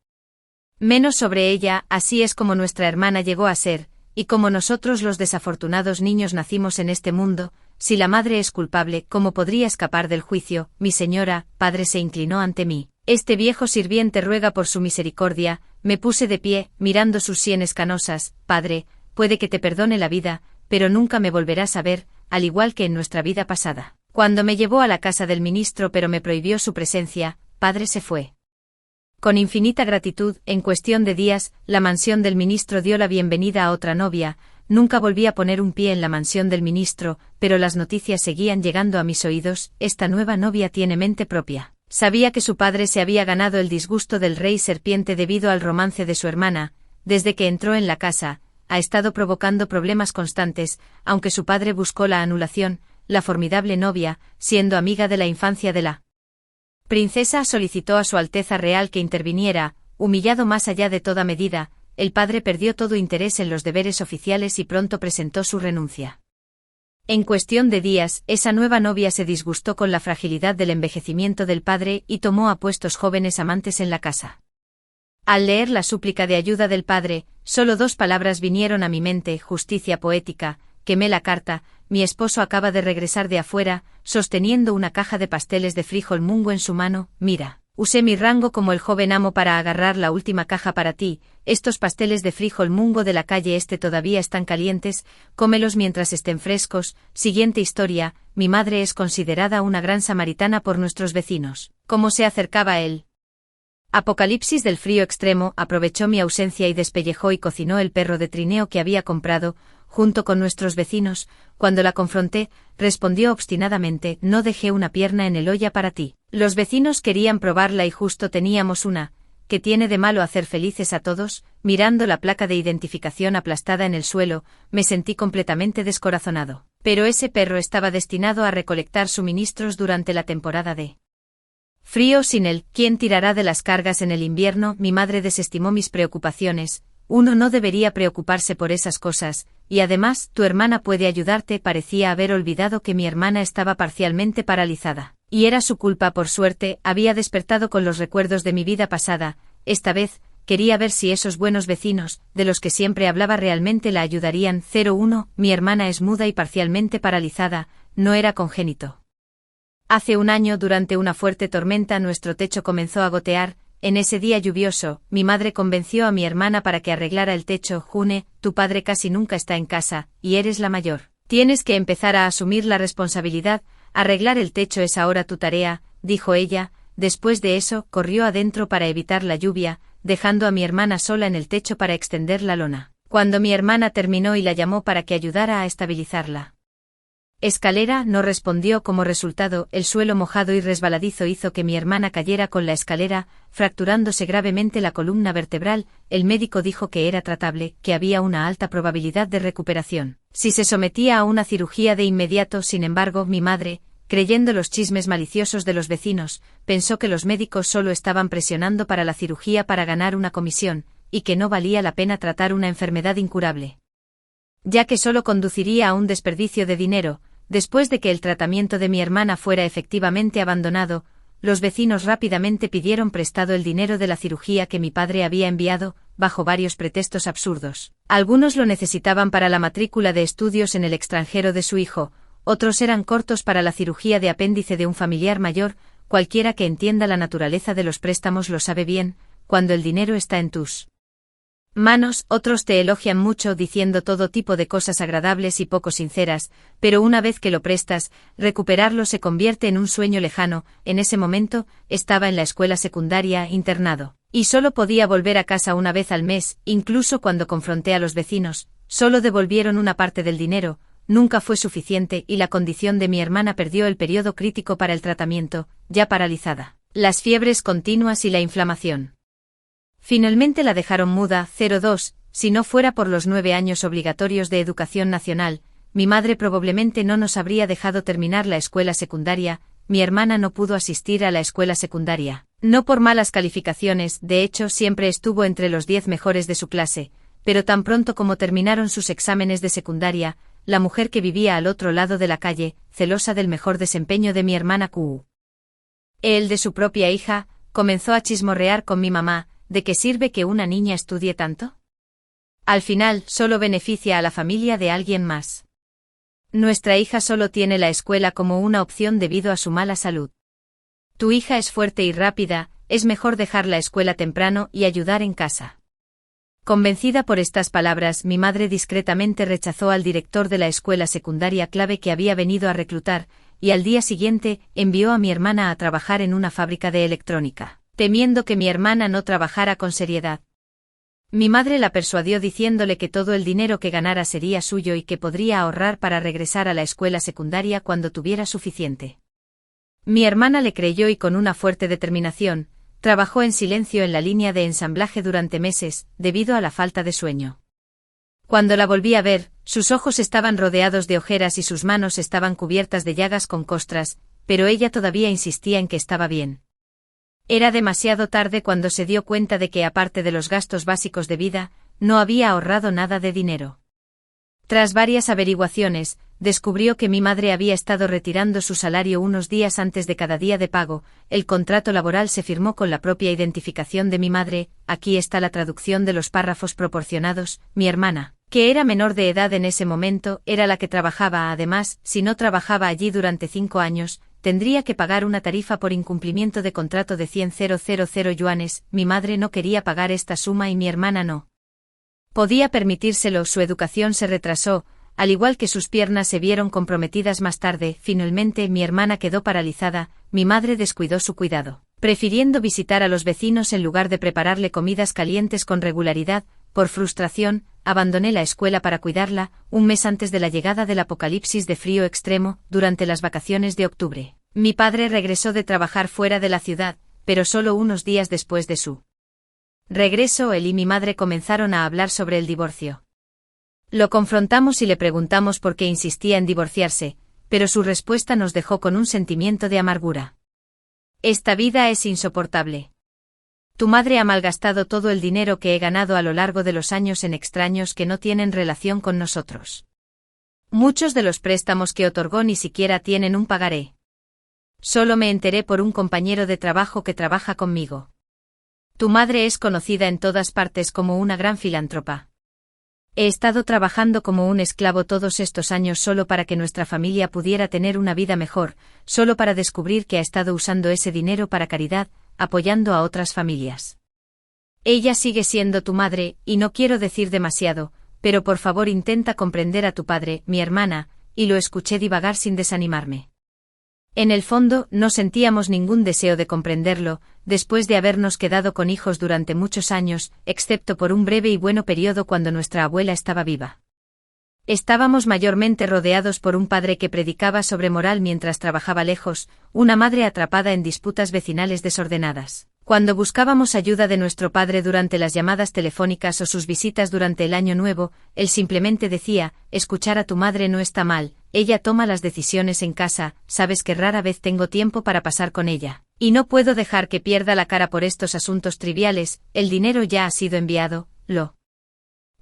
Menos sobre ella. Así es como nuestra hermana llegó a ser, y como nosotros los desafortunados niños nacimos en este mundo. Si la madre es culpable, ¿cómo podría escapar del juicio? Mi señora, padre se inclinó ante mí. Este viejo sirviente ruega por su misericordia. Me puse de pie, mirando sus sienes canosas. Padre, puede que te perdone la vida, pero nunca me volverás a ver, al igual que en nuestra vida pasada. Cuando me llevó a la casa del ministro pero me prohibió su presencia, padre se fue. Con infinita gratitud, en cuestión de días, la mansión del ministro dio la bienvenida a otra novia. Nunca volví a poner un pie en la mansión del ministro, pero las noticias seguían llegando a mis oídos. Esta nueva novia tiene mente propia. Sabía que su padre se había ganado el disgusto del rey serpiente debido al romance de su hermana. Desde que entró en la casa, ha estado provocando problemas constantes, aunque su padre buscó la anulación. La formidable novia, siendo amiga de la infancia de la princesa, solicitó a su Alteza Real que interviniera. Humillado más allá de toda medida, el padre perdió todo interés en los deberes oficiales y pronto presentó su renuncia. En cuestión de días, esa nueva novia se disgustó con la fragilidad del envejecimiento del padre y tomó a puestos jóvenes amantes en la casa. Al leer la súplica de ayuda del padre, solo dos palabras vinieron a mi mente: justicia poética. Quemé la carta. Mi esposo acaba de regresar de afuera, sosteniendo una caja de pasteles de frijol mungo en su mano. Mira, usé mi rango como el joven amo para agarrar la última caja para ti. Estos pasteles de frijol mungo de la calle este todavía están calientes, cómelos mientras estén frescos. Siguiente historia. Mi madre es considerada una gran samaritana por nuestros vecinos. Como se acercaba él Apocalipsis del frío extremo aprovechó mi ausencia y despellejó y cocinó el perro de trineo que había comprado, junto con nuestros vecinos. Cuando la confronté, respondió obstinadamente: no dejé una pierna en el olla para ti. Los vecinos querían probarla y justo teníamos una. ¿Qué tiene de malo hacer felices a todos? Mirando la placa de identificación aplastada en el suelo, me sentí completamente descorazonado. Pero ese perro estaba destinado a recolectar suministros durante la temporada de frío sin él. ¿Quién tirará de las cargas en el invierno? Mi madre desestimó mis preocupaciones. Uno no debería preocuparse por esas cosas, y además, tu hermana puede ayudarte. Parecía haber olvidado que mi hermana estaba parcialmente paralizada. Y era su culpa. Por suerte, había despertado con los recuerdos de mi vida pasada. Esta vez, quería ver si esos buenos vecinos, de los que siempre hablaba, realmente la ayudarían. 01. Mi hermana es muda y parcialmente paralizada, no era congénito. Hace un año, durante una fuerte tormenta, nuestro techo comenzó a gotear. En ese día lluvioso, mi madre convenció a mi hermana para que arreglara el techo. June, tu padre casi nunca está en casa, y eres la mayor. Tienes que empezar a asumir la responsabilidad. Arreglar el techo es ahora tu tarea, dijo ella. Después de eso, corrió adentro para evitar la lluvia, dejando a mi hermana sola en el techo para extender la lona. Cuando mi hermana terminó y la llamó para que ayudara a estabilizarla escalera, no respondió. Como resultado, el suelo mojado y resbaladizo hizo que mi hermana cayera con la escalera, fracturándose gravemente la columna vertebral. El médico dijo que era tratable, que había una alta probabilidad de recuperación si se sometía a una cirugía de inmediato. Sin embargo, mi madre, creyendo los chismes maliciosos de los vecinos, pensó que los médicos solo estaban presionando para la cirugía para ganar una comisión, y que no valía la pena tratar una enfermedad incurable, ya que solo conduciría a un desperdicio de dinero. Después de que el tratamiento de mi hermana fuera efectivamente abandonado, los vecinos rápidamente pidieron prestado el dinero de la cirugía que mi padre había enviado, bajo varios pretextos absurdos. Algunos lo necesitaban para la matrícula de estudios en el extranjero de su hijo, otros eran cortos para la cirugía de apéndice de un familiar mayor. Cualquiera que entienda la naturaleza de los préstamos lo sabe bien, cuando el dinero está en tus manos. Otros te elogian mucho diciendo todo tipo de cosas agradables y poco sinceras, pero una vez que lo prestas, recuperarlo se convierte en un sueño lejano. En ese momento, estaba en la escuela secundaria internado, y solo podía volver a casa una vez al mes. Incluso cuando confronté a los vecinos, solo devolvieron una parte del dinero. Nunca fue suficiente y la condición de mi hermana perdió el periodo crítico para el tratamiento, ya paralizada. Las fiebres continuas y la inflamación finalmente la dejaron muda. 02. Si no fuera por los 9 años obligatorios de educación nacional, mi madre probablemente no nos habría dejado terminar la escuela secundaria. Mi hermana no pudo asistir a la escuela secundaria, no por malas calificaciones, de hecho siempre estuvo entre los 10 mejores de su clase, pero tan pronto como terminaron sus exámenes de secundaria, la mujer que vivía al otro lado de la calle, celosa del mejor desempeño de mi hermana el de su propia hija, comenzó a chismorrear con mi mamá. ¿De qué sirve que una niña estudie tanto? Al final, solo beneficia a la familia de alguien más. Nuestra hija solo tiene la escuela como una opción debido a su mala salud. Tu hija es fuerte y rápida, es mejor dejar la escuela temprano y ayudar en casa. Convencida por estas palabras, mi madre discretamente rechazó al director de la escuela secundaria clave que había venido a reclutar, y al día siguiente, envió a mi hermana a trabajar en una fábrica de electrónica, temiendo que mi hermana no trabajara con seriedad. Mi madre la persuadió diciéndole que todo el dinero que ganara sería suyo y que podría ahorrar para regresar a la escuela secundaria cuando tuviera suficiente. Mi hermana le creyó y con una fuerte determinación, trabajó en silencio en la línea de ensamblaje durante meses, debido a la falta de sueño. Cuando la volví a ver, sus ojos estaban rodeados de ojeras y sus manos estaban cubiertas de llagas con costras, pero ella todavía insistía en que estaba bien. Era demasiado tarde cuando se dio cuenta de que, aparte de los gastos básicos de vida, no había ahorrado nada de dinero. Tras varias averiguaciones, descubrió que mi madre había estado retirando su salario unos días antes de cada día de pago. El contrato laboral se firmó con la propia identificación de mi madre. Aquí está la traducción de los párrafos proporcionados. Mi hermana, que era menor de edad en ese momento, era la que trabajaba. Además, si no trabajaba allí durante 5 años, tendría que pagar una tarifa por incumplimiento de contrato de 100.000 yuanes. Mi madre no quería pagar esta suma y mi hermana no podía permitírselo. Su educación se retrasó, al igual que sus piernas se vieron comprometidas más tarde. Finalmente mi hermana quedó paralizada, mi madre descuidó su cuidado. Prefiriendo visitar a los vecinos en lugar de prepararle comidas calientes con regularidad, por frustración, abandoné la escuela para cuidarla, un mes antes de la llegada del apocalipsis de frío extremo, durante las vacaciones de octubre. Mi padre regresó de trabajar fuera de la ciudad, pero solo unos días después de su regreso él y mi madre comenzaron a hablar sobre el divorcio. Lo confrontamos y le preguntamos por qué insistía en divorciarse, pero su respuesta nos dejó con un sentimiento de amargura. Esta vida es insoportable. Tu madre ha malgastado todo el dinero que he ganado a lo largo de los años en extraños que no tienen relación con nosotros. Muchos de los préstamos que otorgó ni siquiera tienen un pagaré. Solo me enteré por un compañero de trabajo que trabaja conmigo. Tu madre es conocida en todas partes como una gran filántropa. He estado trabajando como un esclavo todos estos años solo para que nuestra familia pudiera tener una vida mejor, solo para descubrir que ha estado usando ese dinero para caridad, apoyando a otras familias. Ella sigue siendo tu madre, y no quiero decir demasiado, pero por favor intenta comprender a tu padre, mi hermana, y lo escuché divagar sin desanimarme. En el fondo, no sentíamos ningún deseo de comprenderlo, después de habernos quedado con hijos durante muchos años, excepto por un breve y bueno periodo cuando nuestra abuela estaba viva. Estábamos mayormente rodeados por un padre que predicaba sobre moral mientras trabajaba lejos, una madre atrapada en disputas vecinales desordenadas. Cuando buscábamos ayuda de nuestro padre durante las llamadas telefónicas o sus visitas durante el Año Nuevo, él simplemente decía: escuchar a tu madre no está mal, ella toma las decisiones en casa, sabes que rara vez tengo tiempo para pasar con ella, y no puedo dejar que pierda la cara por estos asuntos triviales, el dinero ya ha sido enviado, lo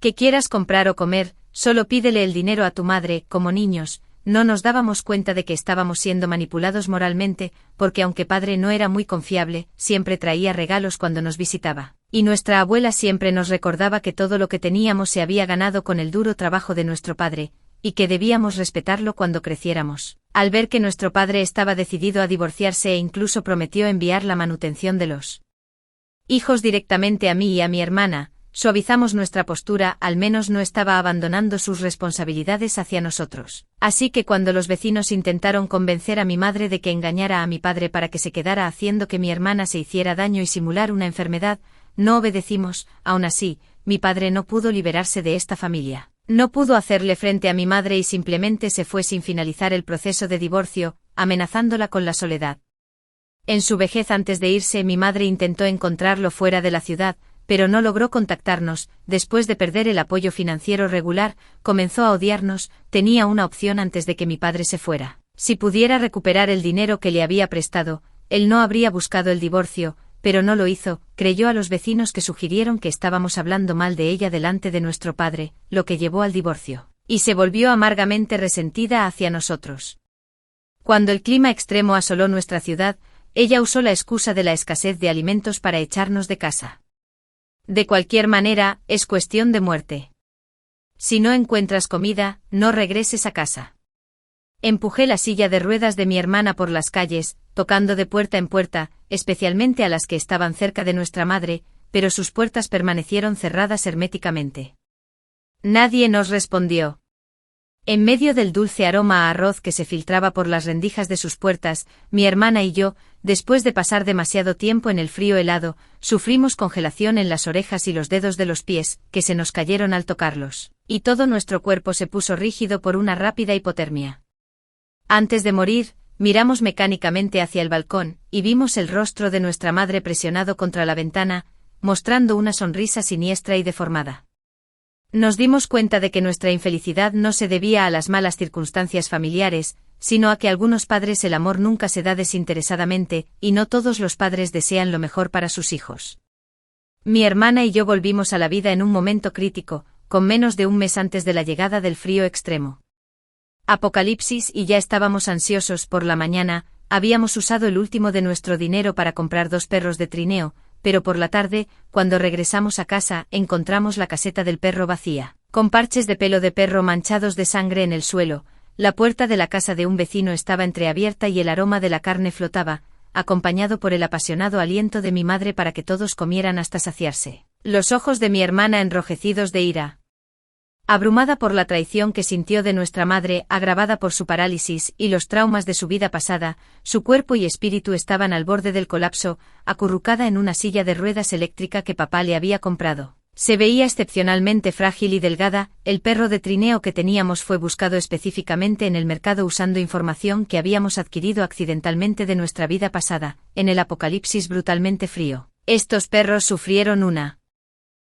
que quieras comprar o comer, solo pídele el dinero a tu madre. Como niños, no nos dábamos cuenta de que estábamos siendo manipulados moralmente, porque aunque padre no era muy confiable, siempre traía regalos cuando nos visitaba, y nuestra abuela siempre nos recordaba que todo lo que teníamos se había ganado con el duro trabajo de nuestro padre, y que debíamos respetarlo cuando creciéramos. Al ver que nuestro padre estaba decidido a divorciarse e incluso prometió enviar la manutención de los hijos directamente a mí y a mi hermana, suavizamos nuestra postura, al menos no estaba abandonando sus responsabilidades hacia nosotros. Así que cuando los vecinos intentaron convencer a mi madre de que engañara a mi padre para que se quedara haciendo que mi hermana se hiciera daño y simular una enfermedad, no obedecimos. Aún así, mi padre no pudo liberarse de esta familia. No pudo hacerle frente a mi madre y simplemente se fue sin finalizar el proceso de divorcio, amenazándola con la soledad. En su vejez, antes de irse, mi madre intentó encontrarlo fuera de la ciudad, pero no logró contactarnos. Después de perder el apoyo financiero regular, comenzó a odiarnos. Tenía una opción antes de que mi padre se fuera. Si pudiera recuperar el dinero que le había prestado, él no habría buscado el divorcio, pero no lo hizo. Creyó a los vecinos que sugirieron que estábamos hablando mal de ella delante de nuestro padre, lo que llevó al divorcio, y se volvió amargamente resentida hacia nosotros. Cuando el clima extremo asoló nuestra ciudad, ella usó la excusa de la escasez de alimentos para echarnos de casa. De cualquier manera, es cuestión de muerte. Si no encuentras comida, no regreses a casa. Empujé la silla de ruedas de mi hermana por las calles, tocando de puerta en puerta, especialmente a las que estaban cerca de nuestra madre, pero sus puertas permanecieron cerradas herméticamente. Nadie nos respondió. En medio del dulce aroma a arroz que se filtraba por las rendijas de sus puertas, mi hermana y yo, después de pasar demasiado tiempo en el frío helado, sufrimos congelación en las orejas y los dedos de los pies, que se nos cayeron al tocarlos, y todo nuestro cuerpo se puso rígido por una rápida hipotermia. Antes de morir, miramos mecánicamente hacia el balcón, y vimos el rostro de nuestra madre presionado contra la ventana, mostrando una sonrisa siniestra y deformada. Nos dimos cuenta de que nuestra infelicidad no se debía a las malas circunstancias familiares, sino a que algunos padres el amor nunca se da desinteresadamente, y no todos los padres desean lo mejor para sus hijos. Mi hermana y yo volvimos a la vida en un momento crítico, con menos de un mes antes de la llegada del frío extremo. Apocalipsis, y ya estábamos ansiosos. Por la mañana, habíamos usado el último de nuestro dinero para comprar 2 perros de trineo, pero por la tarde, cuando regresamos a casa, encontramos la caseta del perro vacía, con parches de pelo de perro manchados de sangre en el suelo. La puerta de la casa de un vecino estaba entreabierta y el aroma de la carne flotaba, acompañado por el apasionado aliento de mi madre para que todos comieran hasta saciarse. Los ojos de mi hermana enrojecidos de ira. Abrumada por la traición que sintió de nuestra madre, agravada por su parálisis y los traumas de su vida pasada, su cuerpo y espíritu estaban al borde del colapso, acurrucada en una silla de ruedas eléctrica que papá le había comprado. Se veía excepcionalmente frágil y delgada. El perro de trineo que teníamos fue buscado específicamente en el mercado usando información que habíamos adquirido accidentalmente de nuestra vida pasada, en el apocalipsis brutalmente frío. Estos perros sufrieron una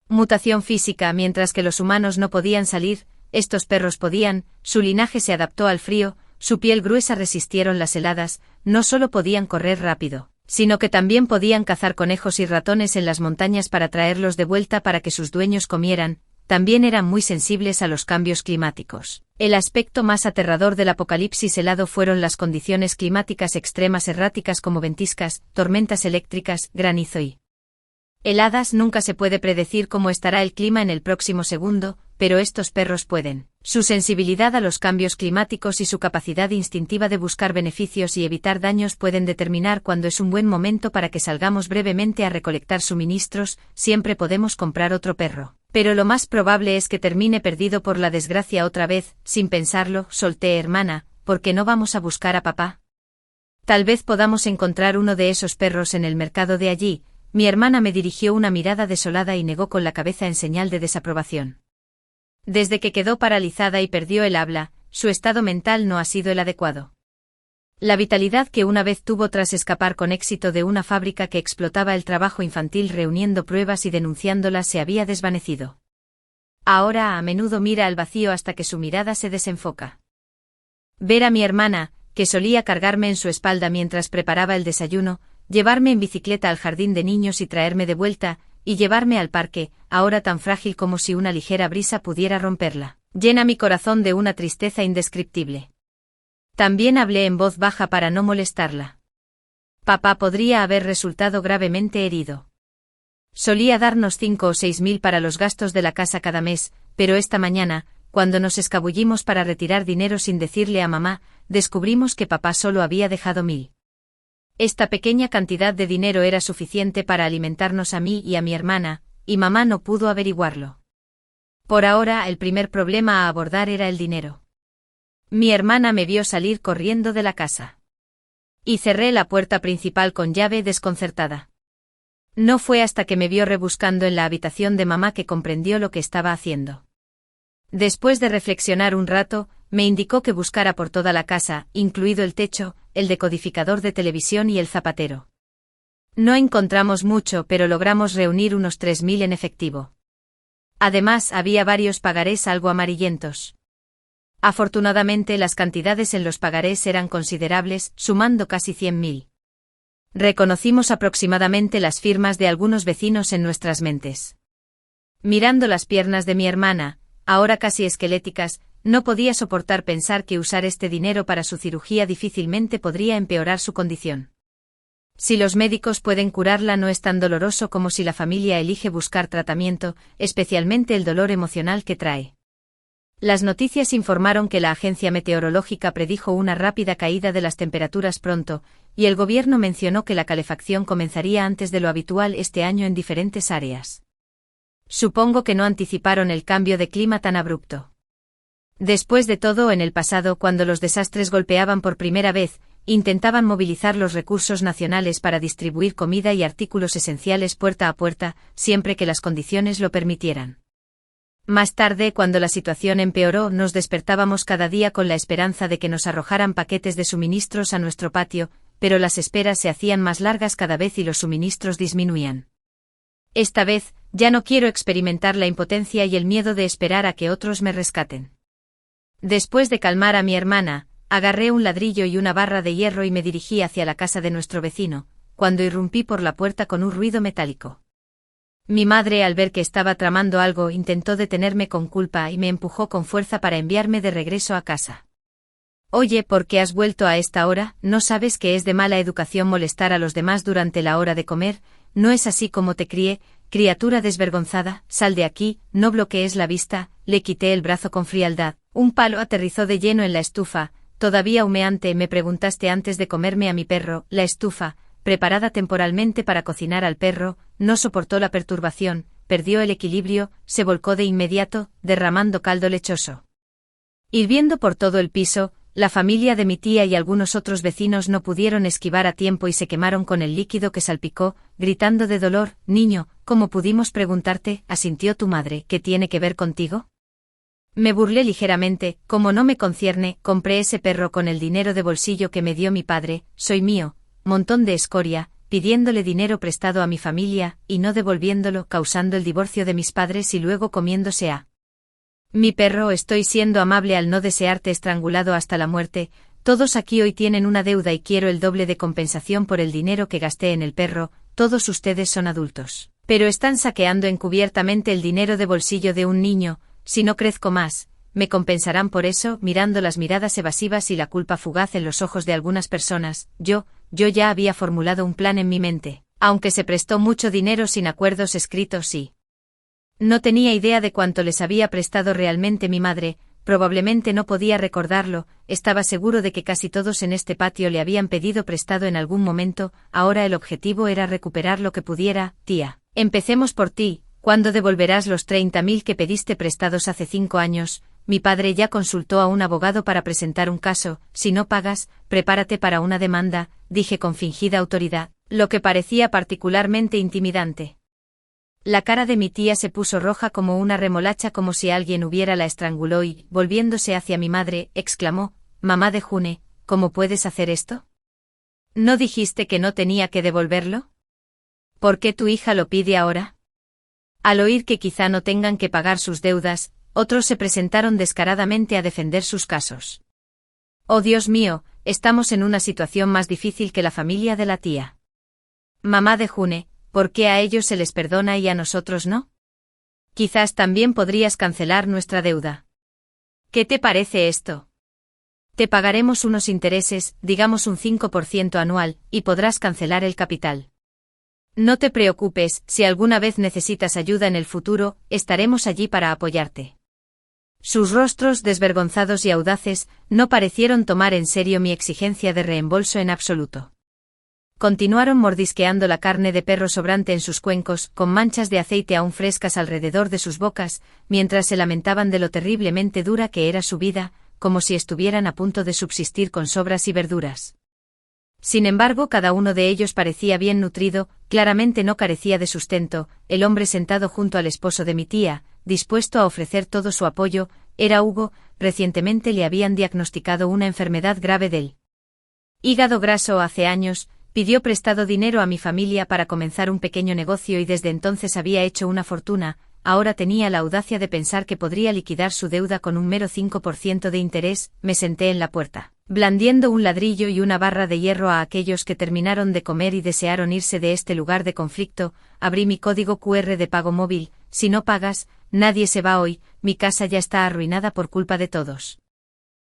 mutación física. Mientras que los humanos no podían salir, estos perros podían. Su linaje se adaptó al frío, su piel gruesa resistieron las heladas. No solo podían correr rápido, sino que también podían cazar conejos y ratones en las montañas para traerlos de vuelta para que sus dueños comieran. También eran muy sensibles a los cambios climáticos. El aspecto más aterrador del apocalipsis helado fueron las condiciones climáticas extremas erráticas como ventiscas, tormentas eléctricas, granizo y heladas. Nunca se puede predecir cómo estará el clima en el próximo segundo, pero estos perros pueden. Su sensibilidad a los cambios climáticos y su capacidad instintiva de buscar beneficios y evitar daños pueden determinar cuándo es un buen momento para que salgamos brevemente a recolectar suministros. Siempre podemos comprar otro perro, pero lo más probable es que termine perdido por la desgracia otra vez. Sin pensarlo, solté: hermana, ¿por qué no vamos a buscar a papá? Tal vez podamos encontrar uno de esos perros en el mercado de allí. Mi hermana me dirigió una mirada desolada y negó con la cabeza en señal de desaprobación. Desde que quedó paralizada y perdió el habla, su estado mental no ha sido el adecuado. La vitalidad que una vez tuvo tras escapar con éxito de una fábrica que explotaba el trabajo infantil reuniendo pruebas y denunciándolas se había desvanecido. Ahora a menudo mira al vacío hasta que su mirada se desenfoca. Ver a mi hermana, que solía cargarme en su espalda mientras preparaba el desayuno, llevarme en bicicleta al jardín de niños y traerme de vuelta, y llevarme al parque, ahora tan frágil como si una ligera brisa pudiera romperla, llena mi corazón de una tristeza indescriptible. También hablé en voz baja para no molestarla. Papá podría haber resultado gravemente herido. Solía darnos 5 o 6 mil para los gastos de la casa cada mes, pero esta mañana, cuando nos escabullimos para retirar dinero sin decirle a mamá, descubrimos que papá solo había dejado 1000. Esta pequeña cantidad de dinero era suficiente para alimentarnos a mí y a mi hermana, y mamá no pudo averiguarlo. Por ahora el primer problema a abordar era el dinero. Mi hermana me vio salir corriendo de la casa. Y cerré la puerta principal con llave desconcertada. No fue hasta que me vio rebuscando en la habitación de mamá que comprendió lo que estaba haciendo. Después de reflexionar un rato, me indicó que buscara por toda la casa, incluido el techo, el decodificador de televisión y el zapatero. No encontramos mucho, pero logramos reunir unos 3000 en efectivo. Además, había varios pagarés algo amarillentos. Afortunadamente, las cantidades en los pagarés eran considerables, sumando casi 100.000. Reconocimos aproximadamente las firmas de algunos vecinos en nuestras mentes. Mirando las piernas de mi hermana, ahora casi esqueléticas, no podía soportar pensar que usar este dinero para su cirugía difícilmente podría empeorar su condición. Si los médicos pueden curarla, no es tan doloroso como si la familia elige buscar tratamiento, especialmente el dolor emocional que trae. Las noticias informaron que la agencia meteorológica predijo una rápida caída de las temperaturas pronto, y el gobierno mencionó que la calefacción comenzaría antes de lo habitual este año en diferentes áreas. Supongo que no anticiparon el cambio de clima tan abrupto. Después de todo, en el pasado, cuando los desastres golpeaban por primera vez, intentaban movilizar los recursos nacionales para distribuir comida y artículos esenciales puerta a puerta, siempre que las condiciones lo permitieran. Más tarde, cuando la situación empeoró, nos despertábamos cada día con la esperanza de que nos arrojaran paquetes de suministros a nuestro patio, pero las esperas se hacían más largas cada vez y los suministros disminuían. Esta vez, ya no quiero experimentar la impotencia y el miedo de esperar a que otros me rescaten. Después de calmar a mi hermana, agarré un ladrillo y una barra de hierro y me dirigí hacia la casa de nuestro vecino, cuando irrumpí por la puerta con un ruido metálico. Mi madre, al ver que estaba tramando algo, intentó detenerme con culpa y me empujó con fuerza para enviarme de regreso a casa. Oye, ¿por qué has vuelto a esta hora? ¿No sabes que es de mala educación molestar a los demás durante la hora de comer? ¿No es así como te crié, criatura desvergonzada? Sal de aquí, no bloquees la vista. Le quité el brazo con frialdad. Un palo aterrizó de lleno en la estufa, todavía humeante. Me preguntaste antes de comerme a mi perro. La estufa, preparada temporalmente para cocinar al perro, no soportó la perturbación, perdió el equilibrio, se volcó de inmediato, derramando caldo lechoso. Hirviendo por todo el piso, la familia de mi tía y algunos otros vecinos no pudieron esquivar a tiempo y se quemaron con el líquido que salpicó, gritando de dolor. Niño, ¿cómo pudimos preguntarte? Asintió tu madre. ¿Qué tiene que ver contigo? Me burlé ligeramente. Como no me concierne, compré ese perro con el dinero de bolsillo que me dio mi padre, soy mío, montón de escoria, pidiéndole dinero prestado a mi familia, y no devolviéndolo, causando el divorcio de mis padres y luego comiéndose a mi perro. Estoy siendo amable al no desearte estrangulado hasta la muerte. Todos aquí hoy tienen una deuda y quiero el doble de compensación por el dinero que gasté en el perro. Todos ustedes son adultos, pero están saqueando encubiertamente el dinero de bolsillo de un niño. Si no crezco más, me compensarán por eso. Mirando las miradas evasivas y la culpa fugaz en los ojos de algunas personas, yo ya había formulado un plan en mi mente, aunque se prestó mucho dinero sin acuerdos escritos y no tenía idea de cuánto les había prestado realmente mi madre. Probablemente no podía recordarlo. Estaba seguro de que casi todos en este patio le habían pedido prestado en algún momento. Ahora el objetivo era recuperar lo que pudiera. Tía, empecemos por ti. ¿Cuándo devolverás los 30.000 que pediste prestados hace 5 años? Mi padre ya consultó a un abogado para presentar un caso. Si no pagas, prepárate para una demanda, dije con fingida autoridad, lo que parecía particularmente intimidante. La cara de mi tía se puso roja como una remolacha, como si alguien hubiera la estranguló y, volviéndose hacia mi madre, exclamó, mamá de June, ¿cómo puedes hacer esto? ¿No dijiste que no tenía que devolverlo? ¿Por qué tu hija lo pide ahora? Al oír que quizá no tengan que pagar sus deudas, otros se presentaron descaradamente a defender sus casos. Oh Dios mío, estamos en una situación más difícil que la familia de la tía. Mamá de June, ¿por qué a ellos se les perdona y a nosotros no? Quizás también podrías cancelar nuestra deuda. ¿Qué te parece esto? Te pagaremos unos intereses, digamos un 5% anual, y podrás cancelar el capital. No te preocupes, si alguna vez necesitas ayuda en el futuro, estaremos allí para apoyarte. Sus rostros desvergonzados y audaces no parecieron tomar en serio mi exigencia de reembolso en absoluto. Continuaron mordisqueando la carne de perro sobrante en sus cuencos, con manchas de aceite aún frescas alrededor de sus bocas, mientras se lamentaban de lo terriblemente dura que era su vida, como si estuvieran a punto de subsistir con sobras y verduras. Sin embargo, cada uno de ellos parecía bien nutrido, claramente no carecía de sustento. El hombre sentado junto al esposo de mi tía, dispuesto a ofrecer todo su apoyo, era Hugo. Recientemente le habían diagnosticado una enfermedad grave del hígado graso. Hace años, pidió prestado dinero a mi familia para comenzar un pequeño negocio y desde entonces había hecho una fortuna. Ahora tenía la audacia de pensar que podría liquidar su deuda con un mero 5% de interés. Me senté en la puerta, blandiendo un ladrillo y una barra de hierro a aquellos que terminaron de comer y desearon irse de este lugar de conflicto. Abrí mi código QR de pago móvil. Si no pagas, nadie se va hoy. Mi casa ya está arruinada por culpa de todos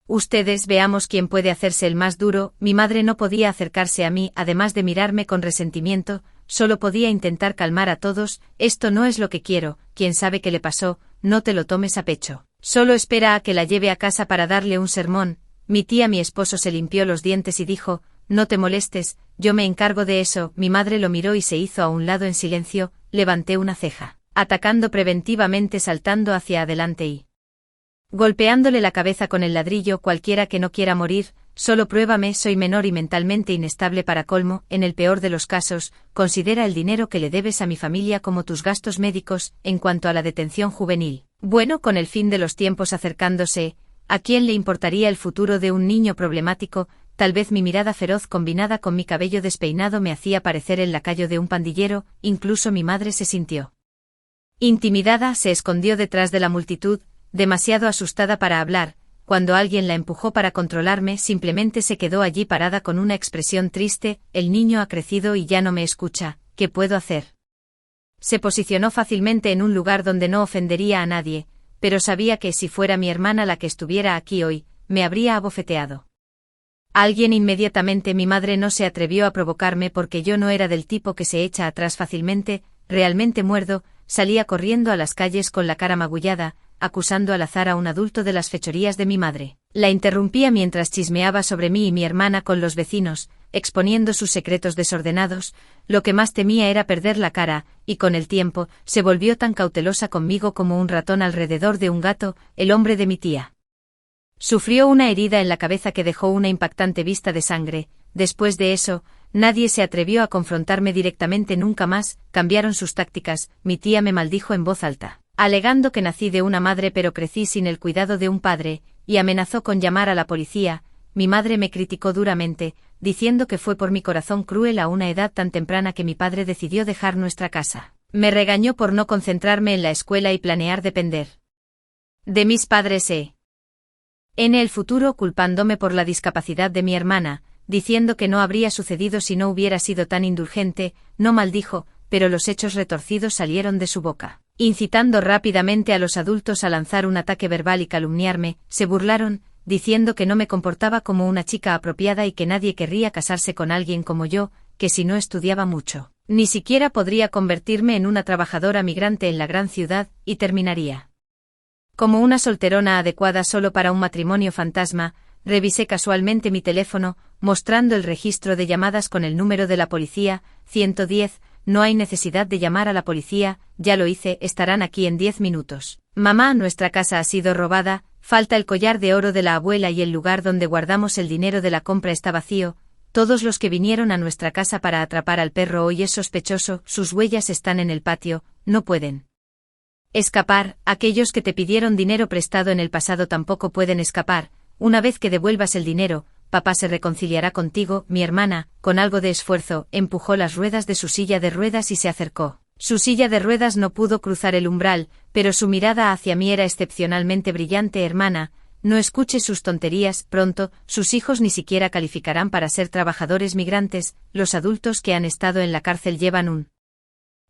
ustedes. Veamos quién puede hacerse el más duro. Mi madre no podía acercarse a mí, además de mirarme con resentimiento, solo podía intentar calmar a todos. Esto no es lo que quiero. ¿Quién sabe qué le pasó? No te lo tomes a pecho. Solo espera a que la lleve a casa para darle un sermón. Mi tía, mi esposo, se limpió los dientes y dijo, no te molestes, yo me encargo de eso. Mi madre lo miró y se hizo a un lado en silencio. Levanté una ceja, atacando preventivamente, saltando hacia adelante y golpeándole la cabeza con el ladrillo. Cualquiera que no quiera morir, solo pruébame. Soy menor y mentalmente inestable para colmo. En el peor de los casos, considera el dinero que le debes a mi familia como tus gastos médicos. En cuanto a la detención juvenil, bueno, con el fin de los tiempos acercándose, ¿a quién le importaría el futuro de un niño problemático? Tal vez mi mirada feroz combinada con mi cabello despeinado me hacía parecer el lacayo de un pandillero. Incluso mi madre se sintió intimidada, se escondió detrás de la multitud, demasiado asustada para hablar. Cuando alguien la empujó para controlarme, simplemente se quedó allí parada con una expresión triste. El niño ha crecido y ya no me escucha. ¿Qué puedo hacer? Se posicionó fácilmente en un lugar donde no ofendería a nadie, pero sabía que si fuera mi hermana la que estuviera aquí hoy, me habría abofeteado. Alguien inmediatamente. Mi madre no se atrevió a provocarme porque yo no era del tipo que se echa atrás fácilmente. Realmente muerdo, salía corriendo a las calles con la cara magullada, acusando al azar a un adulto de las fechorías de mi madre. La interrumpía mientras chismeaba sobre mí y mi hermana con los vecinos. exponiendo sus secretos desordenados, lo que más temía era perder la cara, y con el tiempo, se volvió tan cautelosa conmigo como un ratón alrededor de un gato, el hombre de mi tía. Sufrió una herida en la cabeza que dejó una impactante vista de sangre. Después de eso, nadie se atrevió a confrontarme directamente nunca más. Cambiaron sus tácticas. Mi tía me maldijo en voz alta, alegando que nací de una madre pero crecí sin el cuidado de un padre, y amenazó con llamar a la policía. Mi madre me criticó duramente, diciendo que fue por mi corazón cruel a una edad tan temprana que mi padre decidió dejar nuestra casa. Me regañó por no concentrarme en la escuela y planear depender de mis padres en el futuro, culpándome por la discapacidad de mi hermana, diciendo que no habría sucedido si no hubiera sido tan indulgente. No maldijo, pero los hechos retorcidos salieron de su boca, incitando rápidamente a los adultos a lanzar un ataque verbal y calumniarme. Se burlaron, diciendo que no me comportaba como una chica apropiada y que nadie querría casarse con alguien como yo, que si no estudiaba mucho, ni siquiera podría convertirme en una trabajadora migrante en la gran ciudad, y terminaría como una solterona adecuada solo para un matrimonio fantasma. Revisé casualmente mi teléfono, mostrando el registro de llamadas con el número de la policía, 110, no hay necesidad de llamar a la policía, ya lo hice, estarán aquí en 10 minutos. Mamá, nuestra casa ha sido robada, falta el collar de oro de la abuela y el lugar donde guardamos el dinero de la compra está vacío. Todos los que vinieron a nuestra casa para atrapar al perro hoy es sospechoso, sus huellas están en el patio, no pueden escapar. Aquellos que te pidieron dinero prestado en el pasado tampoco pueden escapar. Una vez que devuelvas el dinero, papá se reconciliará contigo. Mi hermana, con algo de esfuerzo, empujó las ruedas de su silla de ruedas y se acercó. Su silla de ruedas no pudo cruzar el umbral, pero su mirada hacia mí era excepcionalmente brillante. Hermana, no escuches sus tonterías, pronto, sus hijos ni siquiera calificarán para ser trabajadores migrantes. Los adultos que han estado en la cárcel llevan un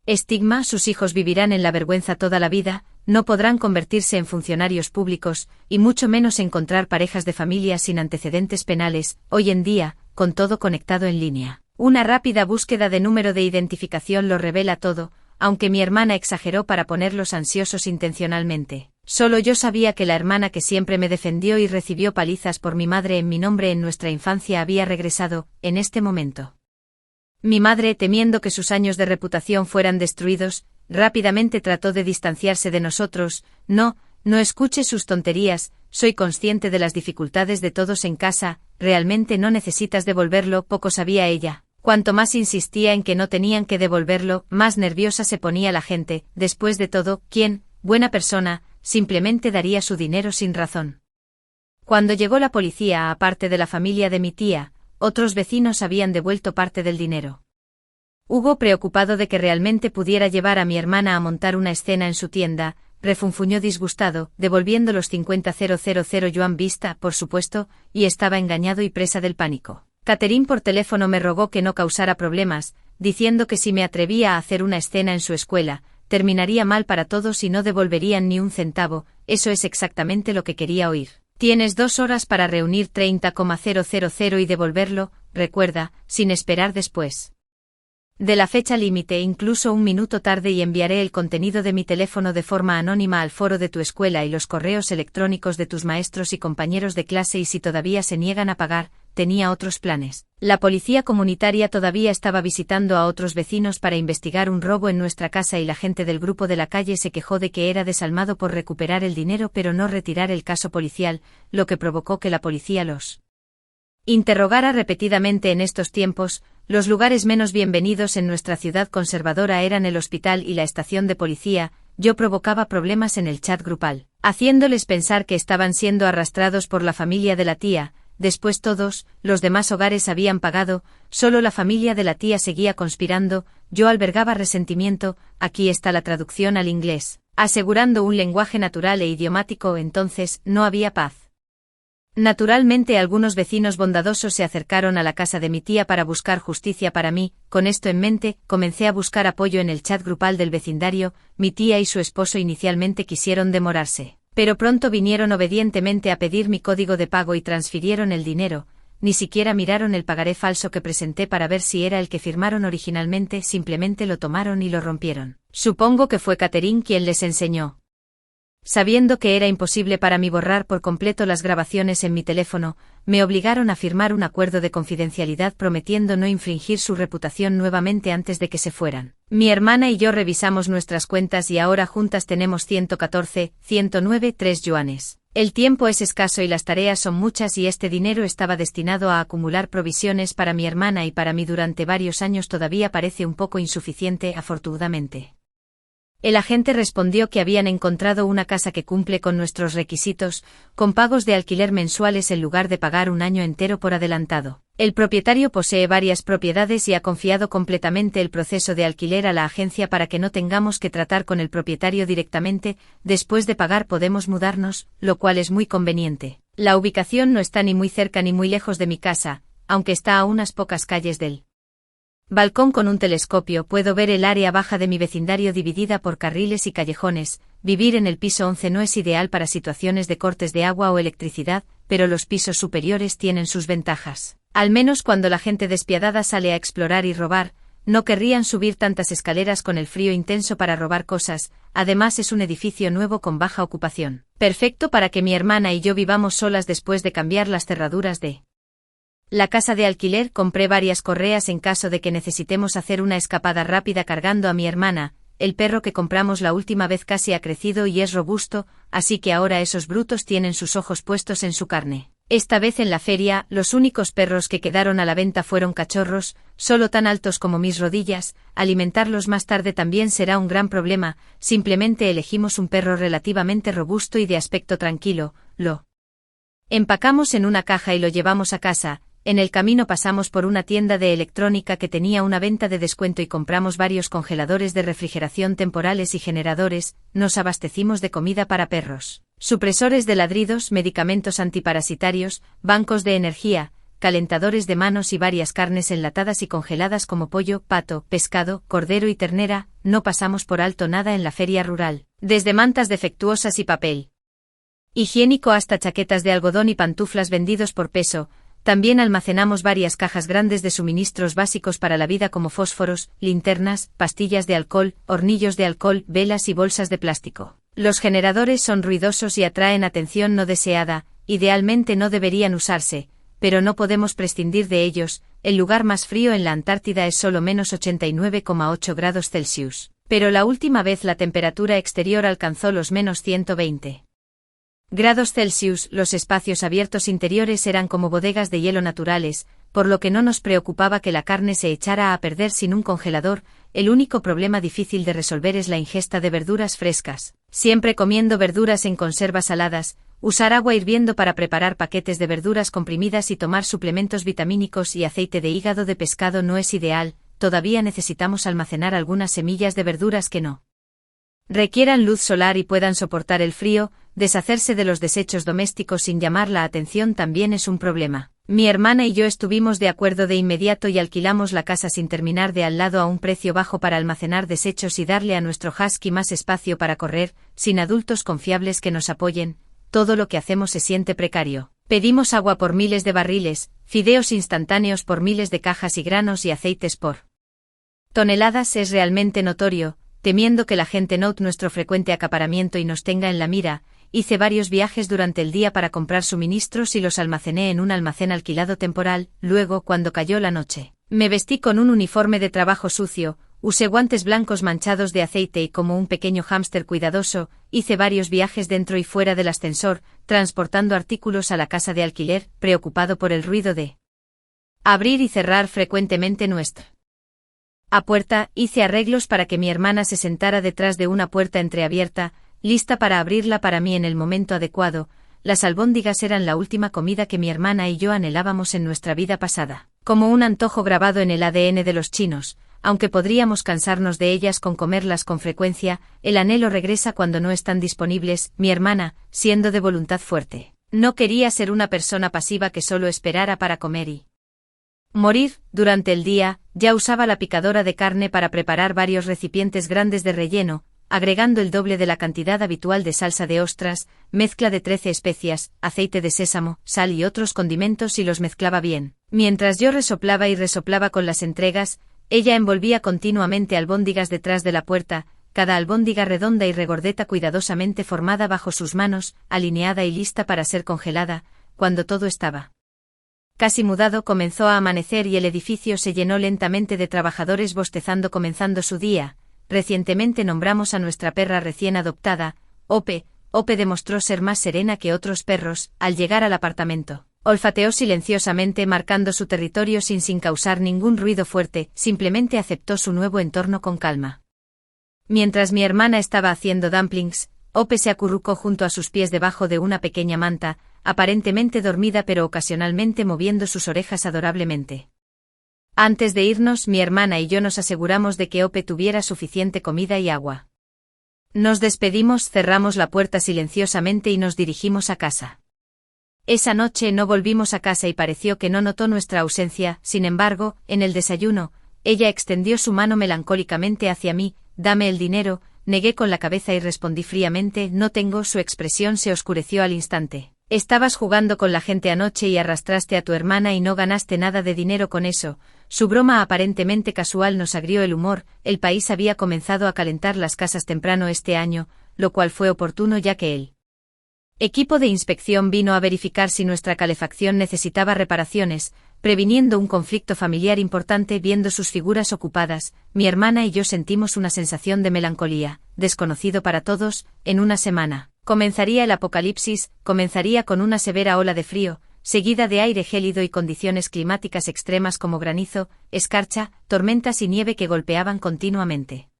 estigma, sus hijos vivirán en la vergüenza toda la vida, no podrán convertirse en funcionarios públicos, y mucho menos encontrar parejas de familias sin antecedentes penales. Hoy en día, con todo conectado en línea, una rápida búsqueda de número de identificación lo revela todo, aunque mi hermana exageró para ponerlos ansiosos intencionalmente. Solo yo sabía que la hermana que siempre me defendió y recibió palizas por mi madre en mi nombre en nuestra infancia había regresado, en este momento. Mi madre, temiendo que sus años de reputación fueran destruidos, rápidamente trató de distanciarse de nosotros. No escuche sus tonterías, soy consciente de las dificultades de todos en casa, realmente no necesitas devolverlo. Poco sabía ella. Cuanto más insistía en que no tenían que devolverlo, más nerviosa se ponía la gente. Después de todo, ¿quién, buena persona, simplemente daría su dinero sin razón? Cuando llegó la policía, aparte de la familia de mi tía, otros vecinos habían devuelto parte del dinero. Hugo, preocupado de que realmente pudiera llevar a mi hermana a montar una escena en su tienda, refunfuñó disgustado, devolviendo los 50,000 yuan vista, por supuesto, y estaba engañado y presa del pánico. Catherine por teléfono me rogó que no causara problemas, diciendo que si me atrevía a hacer una escena en su escuela, terminaría mal para todos y no devolverían ni un centavo. Eso es exactamente lo que quería oír. Tienes 2 horas para reunir 30,000 y devolverlo, recuerda, sin esperar después de la fecha límite, incluso 1 minuto tarde, y enviaré el contenido de mi teléfono de forma anónima al foro de tu escuela y los correos electrónicos de tus maestros y compañeros de clase, y si todavía se niegan a pagar, tenía otros planes. La policía comunitaria todavía estaba visitando a otros vecinos para investigar un robo en nuestra casa y la gente del grupo de la calle se quejó de que era desalmado por recuperar el dinero pero no retirar el caso policial, lo que provocó que la policía los interrogara repetidamente. En estos tiempos, los lugares menos bienvenidos en nuestra ciudad conservadora eran el hospital y la estación de policía. Yo provocaba problemas en el chat grupal, haciéndoles pensar que estaban siendo arrastrados por la familia de la tía. Después todos los demás hogares habían pagado, solo la familia de la tía seguía conspirando. Yo albergaba resentimiento. Aquí está la traducción al inglés, asegurando un lenguaje natural e idiomático. Entonces, no había paz. Naturalmente, algunos vecinos bondadosos se acercaron a la casa de mi tía para buscar justicia para mí. Con esto en mente, comencé a buscar apoyo en el chat grupal del vecindario. Mi tía y su esposo inicialmente quisieron demorarse, pero pronto vinieron obedientemente a pedir mi código de pago y transfirieron el dinero. Ni siquiera miraron el pagaré falso que presenté para ver si era el que firmaron originalmente, simplemente lo tomaron y lo rompieron. Supongo que fue Catherine quien les enseñó Sabiendo que era imposible para mí borrar por completo las grabaciones en mi teléfono, me obligaron a firmar un acuerdo de confidencialidad prometiendo no infringir su reputación nuevamente antes de que se fueran. Mi hermana y yo revisamos nuestras cuentas y ahora juntas tenemos 109 yuanes. El tiempo es escaso y las tareas son muchas y este dinero estaba destinado a acumular provisiones para mi hermana y para mí durante varios años todavía parece un poco insuficiente, afortunadamente. El agente respondió que habían encontrado una casa que cumple con nuestros requisitos, con pagos de alquiler mensuales en lugar de pagar un año entero por adelantado. El propietario posee varias propiedades y ha confiado completamente el proceso de alquiler a la agencia para que no tengamos que tratar con el propietario directamente. Después de pagar podemos mudarnos, lo cual es muy conveniente. La ubicación no está ni muy cerca ni muy lejos de mi casa, aunque está a unas pocas calles del balcón. Con un telescopio puedo ver el área baja de mi vecindario dividida por carriles y callejones. Vivir en el piso 11 no es ideal para situaciones de cortes de agua o electricidad, pero los pisos superiores tienen sus ventajas. Al menos cuando la gente despiadada sale a explorar y robar, no querrían subir tantas escaleras con el frío intenso para robar cosas. Además es un edificio nuevo con baja ocupación. Perfecto para que mi hermana y yo vivamos solas después de cambiar las cerraduras de la casa de alquiler. Compré varias correas en caso de que necesitemos hacer una escapada rápida cargando a mi hermana. El perro que compramos la última vez casi ha crecido y es robusto, así que ahora esos brutos tienen sus ojos puestos en su carne. Esta vez en la feria, los únicos perros que quedaron a la venta fueron cachorros, solo tan altos como mis rodillas. Alimentarlos más tarde también será un gran problema. Simplemente elegimos un perro relativamente robusto y de aspecto tranquilo. Lo empacamos en una caja y lo llevamos a casa. En el camino pasamos por una tienda de electrónica que tenía una venta de descuento y compramos varios congeladores de refrigeración temporales y generadores. Nos abastecimos de comida para perros, supresores de ladridos, medicamentos antiparasitarios, bancos de energía, calentadores de manos y varias carnes enlatadas y congeladas como pollo, pato, pescado, cordero y ternera. No pasamos por alto nada en la feria rural, desde mantas defectuosas y papel higiénico hasta chaquetas de algodón y pantuflas vendidos por peso. También almacenamos varias cajas grandes de suministros básicos para la vida como fósforos, linternas, pastillas de alcohol, hornillos de alcohol, velas y bolsas de plástico. Los generadores son ruidosos y atraen atención no deseada. Idealmente no deberían usarse, pero no podemos prescindir de ellos. El lugar más frío en la Antártida es solo menos 89,8 grados Celsius, pero la última vez la temperatura exterior alcanzó los menos 120 grados Celsius. Los espacios abiertos interiores eran como bodegas de hielo naturales, por lo que no nos preocupaba que la carne se echara a perder sin un congelador. El único problema difícil de resolver es la ingesta de verduras frescas. Siempre comiendo verduras en conservas saladas, usar agua hirviendo para preparar paquetes de verduras comprimidas y tomar suplementos vitamínicos y aceite de hígado de pescado no es ideal. Todavía necesitamos almacenar algunas semillas de verduras que no requieran luz solar y puedan soportar el frío. Deshacerse de los desechos domésticos sin llamar la atención también es un problema. Mi hermana y yo estuvimos de acuerdo de inmediato y alquilamos la casa sin terminar de al lado a un precio bajo para almacenar desechos y darle a nuestro husky más espacio para correr. Sin adultos confiables que nos apoyen, todo lo que hacemos se siente precario. Pedimos agua por miles de barriles, fideos instantáneos por miles de cajas y granos y aceites por toneladas. Es realmente notorio. Temiendo que la gente note nuestro frecuente acaparamiento y nos tenga en la mira, hice varios viajes durante el día para comprar suministros y los almacené en un almacén alquilado temporal. Luego, cuando cayó la noche, me vestí con un uniforme de trabajo sucio, usé guantes blancos manchados de aceite y como un pequeño hámster cuidadoso, hice varios viajes dentro y fuera del ascensor, transportando artículos a la casa de alquiler, preocupado por el ruido de abrir y cerrar frecuentemente nuestra puerta. Hice arreglos para que mi hermana se sentara detrás de una puerta entreabierta, lista para abrirla para mí en el momento adecuado. Las albóndigas eran la última comida que mi hermana y yo anhelábamos en nuestra vida pasada, como un antojo grabado en el ADN de los chinos. Aunque podríamos cansarnos de ellas con comerlas con frecuencia, el anhelo regresa cuando no están disponibles. Mi hermana, siendo de voluntad fuerte, no quería ser una persona pasiva que solo esperara para comer y morir. Durante el día, ya usaba la picadora de carne para preparar varios recipientes grandes de relleno, agregando el doble de la cantidad habitual de salsa de ostras, mezcla de 13 especias, aceite de sésamo, sal y otros condimentos y los mezclaba bien. Mientras yo resoplaba y resoplaba con las entregas, ella envolvía continuamente albóndigas detrás de la puerta. cada albóndiga redonda y regordeta cuidadosamente formada bajo sus manos, alineada y lista para ser congelada, cuando todo estaba casi mudado. Comenzó a amanecer y el edificio se llenó lentamente de trabajadores bostezando comenzando su día. Recientemente nombramos a nuestra perra recién adoptada, Ope. Ope demostró ser más serena que otros perros. Al llegar al apartamento, olfateó silenciosamente marcando su territorio sin causar ningún ruido fuerte, simplemente aceptó su nuevo entorno con calma. Mientras mi hermana estaba haciendo dumplings, Ope se acurrucó junto a sus pies debajo de una pequeña manta, aparentemente dormida pero ocasionalmente moviendo sus orejas adorablemente. Antes de irnos, mi hermana y yo nos aseguramos de que Ope tuviera suficiente comida y agua. Nos despedimos, cerramos la puerta silenciosamente y nos dirigimos a casa. Esa noche no volvimos a casa y pareció que no notó nuestra ausencia. Sin embargo, en el desayuno, ella extendió su mano melancólicamente hacia mí. «Dame el dinero», negué con la cabeza y respondí fríamente, «No tengo». Su expresión se oscureció al instante. «Estabas jugando con la gente anoche y arrastraste a tu hermana y no ganaste nada de dinero con eso». Su broma aparentemente casual nos agrió el humor. El país había comenzado a calentar las casas temprano este año, lo cual fue oportuno ya que el equipo de inspección vino a verificar si nuestra calefacción necesitaba reparaciones, previniendo un conflicto familiar importante. Viendo sus figuras ocupadas, mi hermana y yo sentimos una sensación de melancolía, desconocido para todos. En una semana comenzaría el apocalipsis, comenzaría con una severa ola de frío, seguida de aire gélido y condiciones climáticas extremas como granizo, escarcha, tormentas y nieve que golpeaban continuamente.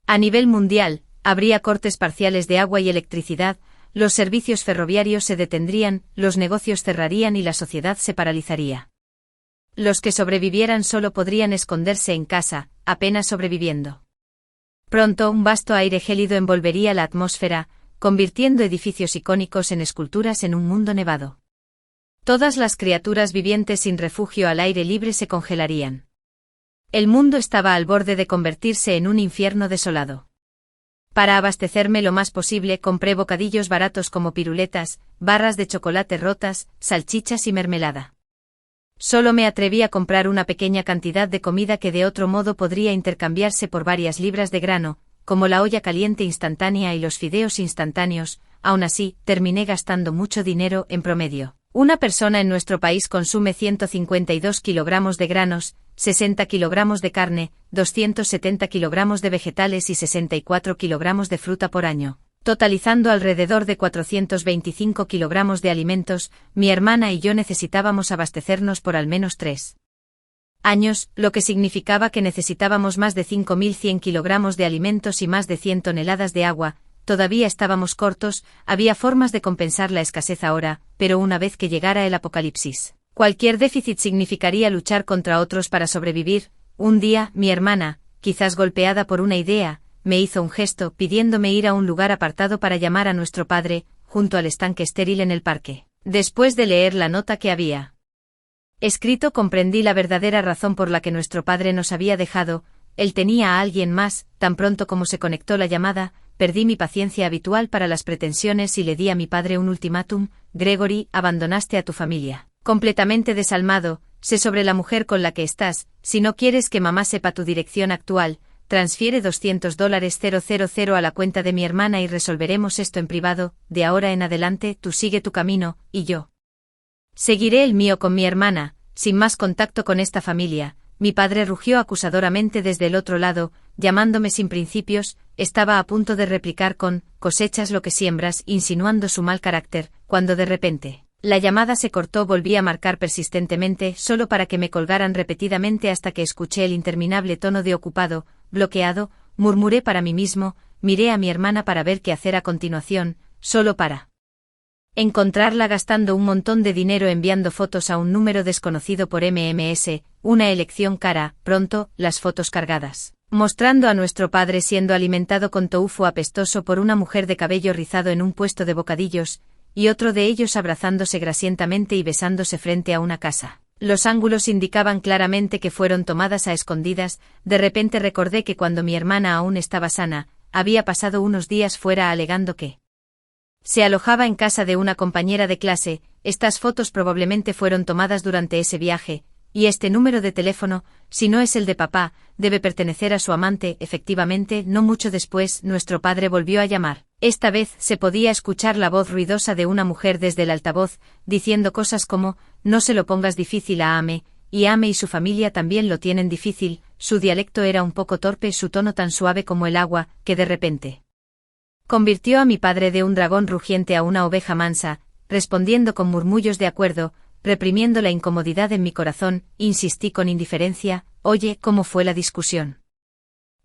A nivel mundial, habría cortes parciales de agua y electricidad, los servicios ferroviarios se detendrían, los negocios cerrarían y la sociedad se paralizaría. Los que sobrevivieran solo podrían esconderse en casa, apenas sobreviviendo. Pronto un vasto aire gélido envolvería la atmósfera, convirtiendo edificios icónicos en esculturas en un mundo nevado. Todas las criaturas vivientes sin refugio al aire libre se congelarían. El mundo estaba al borde de convertirse en un infierno desolado. Para abastecerme lo más posible compré bocadillos baratos como piruletas, barras de chocolate rotas, salchichas y mermelada. Solo me atreví a comprar una pequeña cantidad de comida que de otro modo podría intercambiarse por varias libras de grano, como la olla caliente instantánea y los fideos instantáneos. Aún así, terminé gastando mucho dinero. En promedio, una persona en nuestro país consume 152 kilogramos de granos, 60 kilogramos de carne, 270 kilogramos de vegetales y 64 kilogramos de fruta por año, totalizando alrededor de 425 kilogramos de alimentos. Mi hermana y yo necesitábamos abastecernos por al menos 3 años, lo que significaba que necesitábamos más de 5.100 kilogramos de alimentos y más de 100 toneladas de agua. Todavía estábamos cortos, había formas de compensar la escasez ahora, pero una vez que llegara el apocalipsis, cualquier déficit significaría luchar contra otros para sobrevivir. Un día, mi hermana, quizás golpeada por una idea, me hizo un gesto pidiéndome ir a un lugar apartado para llamar a nuestro padre, junto al estanque estéril en el parque. Después de leer la nota que había escrito, comprendí la verdadera razón por la que nuestro padre nos había dejado. Él tenía a alguien más. Tan pronto como se conectó la llamada, perdí mi paciencia habitual para las pretensiones y le di a mi padre un ultimátum: Gregory, abandonaste a tu familia completamente desalmado, sé sobre la mujer con la que estás, si no quieres que mamá sepa tu dirección actual, transfiere $200,000 a la cuenta de mi hermana y resolveremos esto en privado. De ahora en adelante tú sigue tu camino, y yo seguiré el mío con mi hermana, sin más contacto con esta familia. Mi padre rugió acusadoramente desde el otro lado, llamándome sin principios. Estaba a punto de replicar con «cosechas lo que siembras», insinuando su mal carácter, cuando de repente la llamada se cortó. Volví a marcar persistentemente, solo para que me colgaran repetidamente hasta que escuché el interminable tono de ocupado, bloqueado. Murmuré para mí mismo, miré a mi hermana para ver qué hacer a continuación, solo para encontrarla gastando un montón de dinero enviando fotos a un número desconocido por MMS, una elección cara. Pronto, las fotos cargadas, mostrando a nuestro padre siendo alimentado con tofu apestoso por una mujer de cabello rizado en un puesto de bocadillos, y otro de ellos abrazándose grasientamente y besándose frente a una casa. Los ángulos indicaban claramente que fueron tomadas a escondidas. De repente recordé que cuando mi hermana aún estaba sana, había pasado unos días fuera alegando que se alojaba en casa de una compañera de clase. Estas fotos probablemente fueron tomadas durante ese viaje. Y este número de teléfono, si no es el de papá, debe pertenecer a su amante. Efectivamente, no mucho después, nuestro padre volvió a llamar. Esta vez se podía escuchar la voz ruidosa de una mujer desde el altavoz, diciendo cosas como, no se lo pongas difícil a Ame, y Ame y su familia también lo tienen difícil. Su dialecto era un poco torpe, su tono tan suave como el agua, que de repente convirtió a mi padre de un dragón rugiente a una oveja mansa. Respondiendo con murmullos de acuerdo, reprimiendo la incomodidad en mi corazón, insistí con indiferencia, oye, ¿cómo fue la discusión?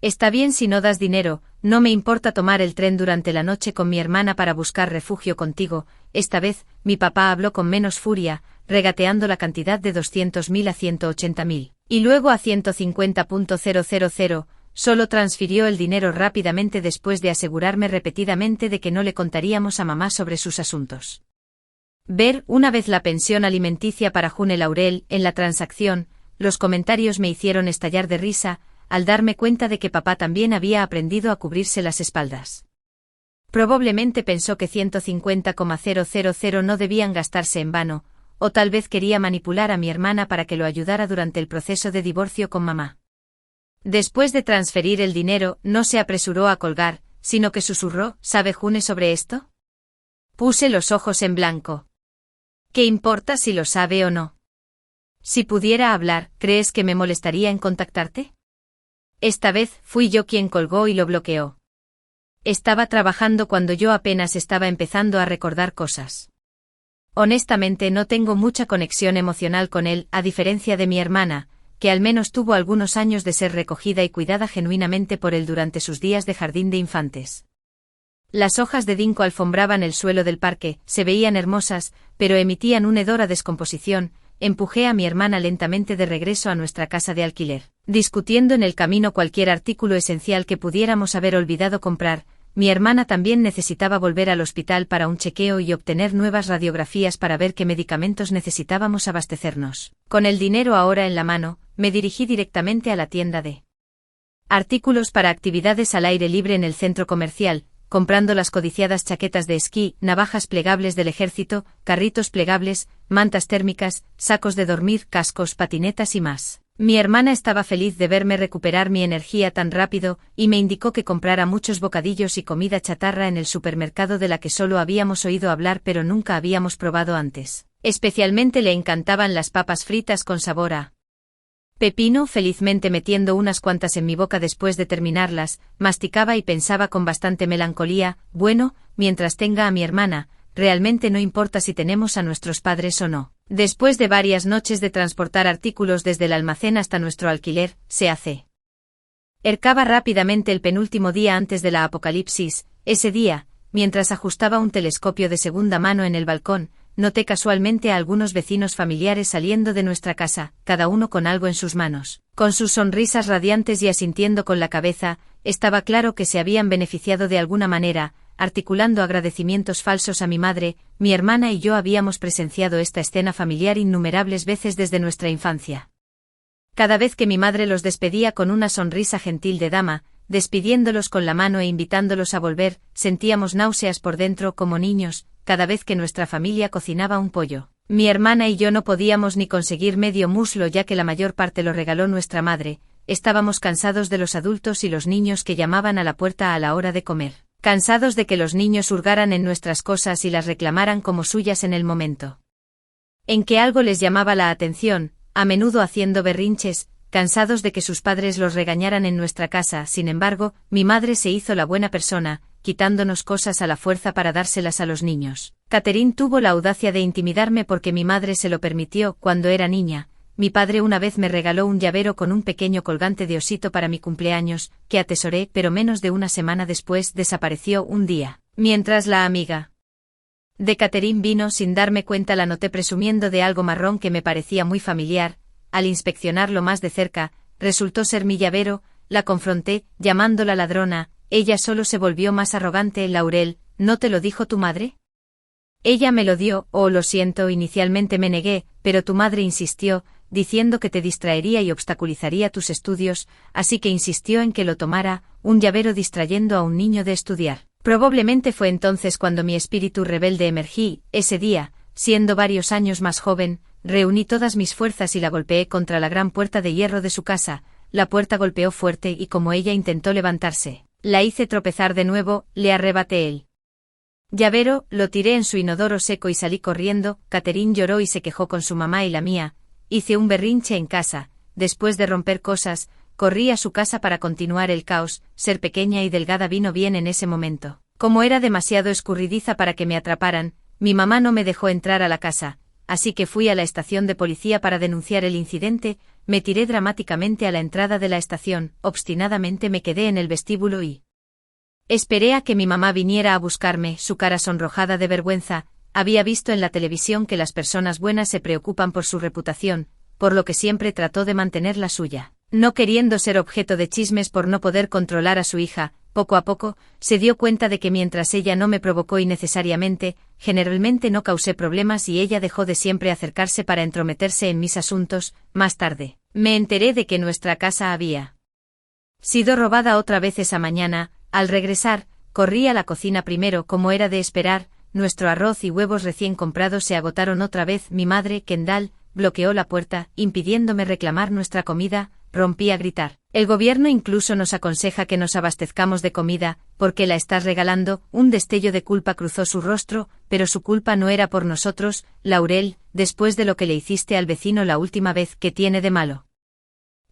Está bien si no das dinero, no me importa tomar el tren durante la noche con mi hermana para buscar refugio contigo. Esta vez, mi papá habló con menos furia, regateando la cantidad de 200.000 a 180.000, y luego a 150.000, solo transfirió el dinero rápidamente después de asegurarme repetidamente de que no le contaríamos a mamá sobre sus asuntos. Ver una vez la pensión alimenticia para June Laurel en la transacción, los comentarios me hicieron estallar de risa, al darme cuenta de que papá también había aprendido a cubrirse las espaldas. Probablemente pensó que 150.000 no debían gastarse en vano, o tal vez quería manipular a mi hermana para que lo ayudara durante el proceso de divorcio con mamá. Después de transferir el dinero, no se apresuró a colgar, sino que susurró, ¿sabe June sobre esto? Puse los ojos en blanco. ¿Qué importa si lo sabe o no? Si pudiera hablar, ¿crees que me molestaría en contactarte? Esta vez fui yo quien colgó y lo bloqueó. Estaba trabajando cuando yo apenas estaba empezando a recordar cosas. Honestamente no tengo mucha conexión emocional con él, a diferencia de mi hermana, que al menos tuvo algunos años de ser recogida y cuidada genuinamente por él durante sus días de jardín de infantes. Las hojas de dinco alfombraban el suelo del parque, se veían hermosas, pero emitían un hedor a descomposición. Empujé a mi hermana lentamente de regreso a nuestra casa de alquiler, discutiendo en el camino cualquier artículo esencial que pudiéramos haber olvidado comprar. Mi hermana también necesitaba volver al hospital para un chequeo y obtener nuevas radiografías para ver qué medicamentos necesitábamos abastecernos. Con el dinero ahora en la mano, me dirigí directamente a la tienda de artículos para actividades al aire libre en el centro comercial, comprando las codiciadas chaquetas de esquí, navajas plegables del ejército, carritos plegables, mantas térmicas, sacos de dormir, cascos, patinetas y más. Mi hermana estaba feliz de verme recuperar mi energía tan rápido, y me indicó que comprara muchos bocadillos y comida chatarra en el supermercado de la que solo habíamos oído hablar pero nunca habíamos probado antes. Especialmente le encantaban las papas fritas con sabor a pepino. Felizmente metiendo unas cuantas en mi boca después de terminarlas, masticaba y pensaba con bastante melancolía, bueno, mientras tenga a mi hermana, realmente no importa si tenemos a nuestros padres o no. Después de varias noches de transportar artículos desde el almacén hasta nuestro alquiler, se acercaba rápidamente el penúltimo día antes de la apocalipsis. Ese día, mientras ajustaba un telescopio de segunda mano en el balcón, noté casualmente a algunos vecinos familiares saliendo de nuestra casa, cada uno con algo en sus manos. Con sus sonrisas radiantes y asintiendo con la cabeza, estaba claro que se habían beneficiado de alguna manera, articulando agradecimientos falsos a mi madre. Mi hermana y yo habíamos presenciado esta escena familiar innumerables veces desde nuestra infancia. Cada vez que mi madre los despedía con una sonrisa gentil de dama, despidiéndolos con la mano e invitándolos a volver, sentíamos náuseas por dentro como niños. Cada vez que nuestra familia cocinaba un pollo, mi hermana y yo no podíamos ni conseguir medio muslo ya que la mayor parte lo regaló nuestra madre. Estábamos cansados de los adultos y los niños que llamaban a la puerta a la hora de comer, cansados de que los niños hurgaran en nuestras cosas y las reclamaran como suyas en el momento en que algo les llamaba la atención, a menudo haciendo berrinches, cansados de que sus padres los regañaran en nuestra casa. Sin embargo, mi madre se hizo la buena persona, quitándonos cosas a la fuerza para dárselas a los niños. Catherine tuvo la audacia de intimidarme porque mi madre se lo permitió. Cuando era niña, mi padre una vez me regaló un llavero con un pequeño colgante de osito para mi cumpleaños, que atesoré, pero menos de una semana después desapareció un día. Mientras la amiga de Catherine vino sin darme cuenta, la noté presumiendo de algo marrón que me parecía muy familiar. Al inspeccionarlo más de cerca, resultó ser mi llavero. La confronté, llamándola ladrona. Ella solo se volvió más arrogante. Laurel, ¿no te lo dijo tu madre? Ella me lo dio. Oh, lo siento, inicialmente me negué, pero tu madre insistió, diciendo que te distraería y obstaculizaría tus estudios, así que insistió en que lo tomara, un llavero distrayendo a un niño de estudiar. Probablemente fue entonces cuando mi espíritu rebelde emergí. Ese día, siendo varios años más joven, reuní todas mis fuerzas y la golpeé contra la gran puerta de hierro de su casa. La puerta golpeó fuerte y como ella intentó levantarse, la hice tropezar de nuevo, le arrebaté el llavero, lo tiré en su inodoro seco y salí corriendo. Catherine lloró y se quejó con su mamá y la mía. Hice un berrinche en casa. Después de romper cosas, corrí a su casa para continuar el caos. Ser pequeña y delgada vino bien en ese momento. Como era demasiado escurridiza para que me atraparan, mi mamá no me dejó entrar a la casa, así que fui a la estación de policía para denunciar el incidente. Me tiré dramáticamente a la entrada de la estación, obstinadamente me quedé en el vestíbulo y esperé a que mi mamá viniera a buscarme. Su cara sonrojada de vergüenza. Había visto en la televisión que las personas buenas se preocupan por su reputación, por lo que siempre trató de mantener la suya. No queriendo ser objeto de chismes por no poder controlar a su hija, poco a poco, se dio cuenta de que mientras ella no me provocó innecesariamente, generalmente no causé problemas y ella dejó de siempre acercarse para entrometerse en mis asuntos. Más tarde, me enteré de que nuestra casa había sido robada otra vez esa mañana. Al regresar, corrí a la cocina primero, como era de esperar. Nuestro arroz y huevos recién comprados se agotaron otra vez. Mi madre, Kendall, bloqueó la puerta, impidiéndome reclamar nuestra comida. Rompí a gritar. El gobierno incluso nos aconseja que nos abastezcamos de comida, ¿por qué la estás regalando? Un destello de culpa cruzó su rostro, pero su culpa no era por nosotros, Laurel, después de lo que le hiciste al vecino la última vez. ¿Qué tiene de malo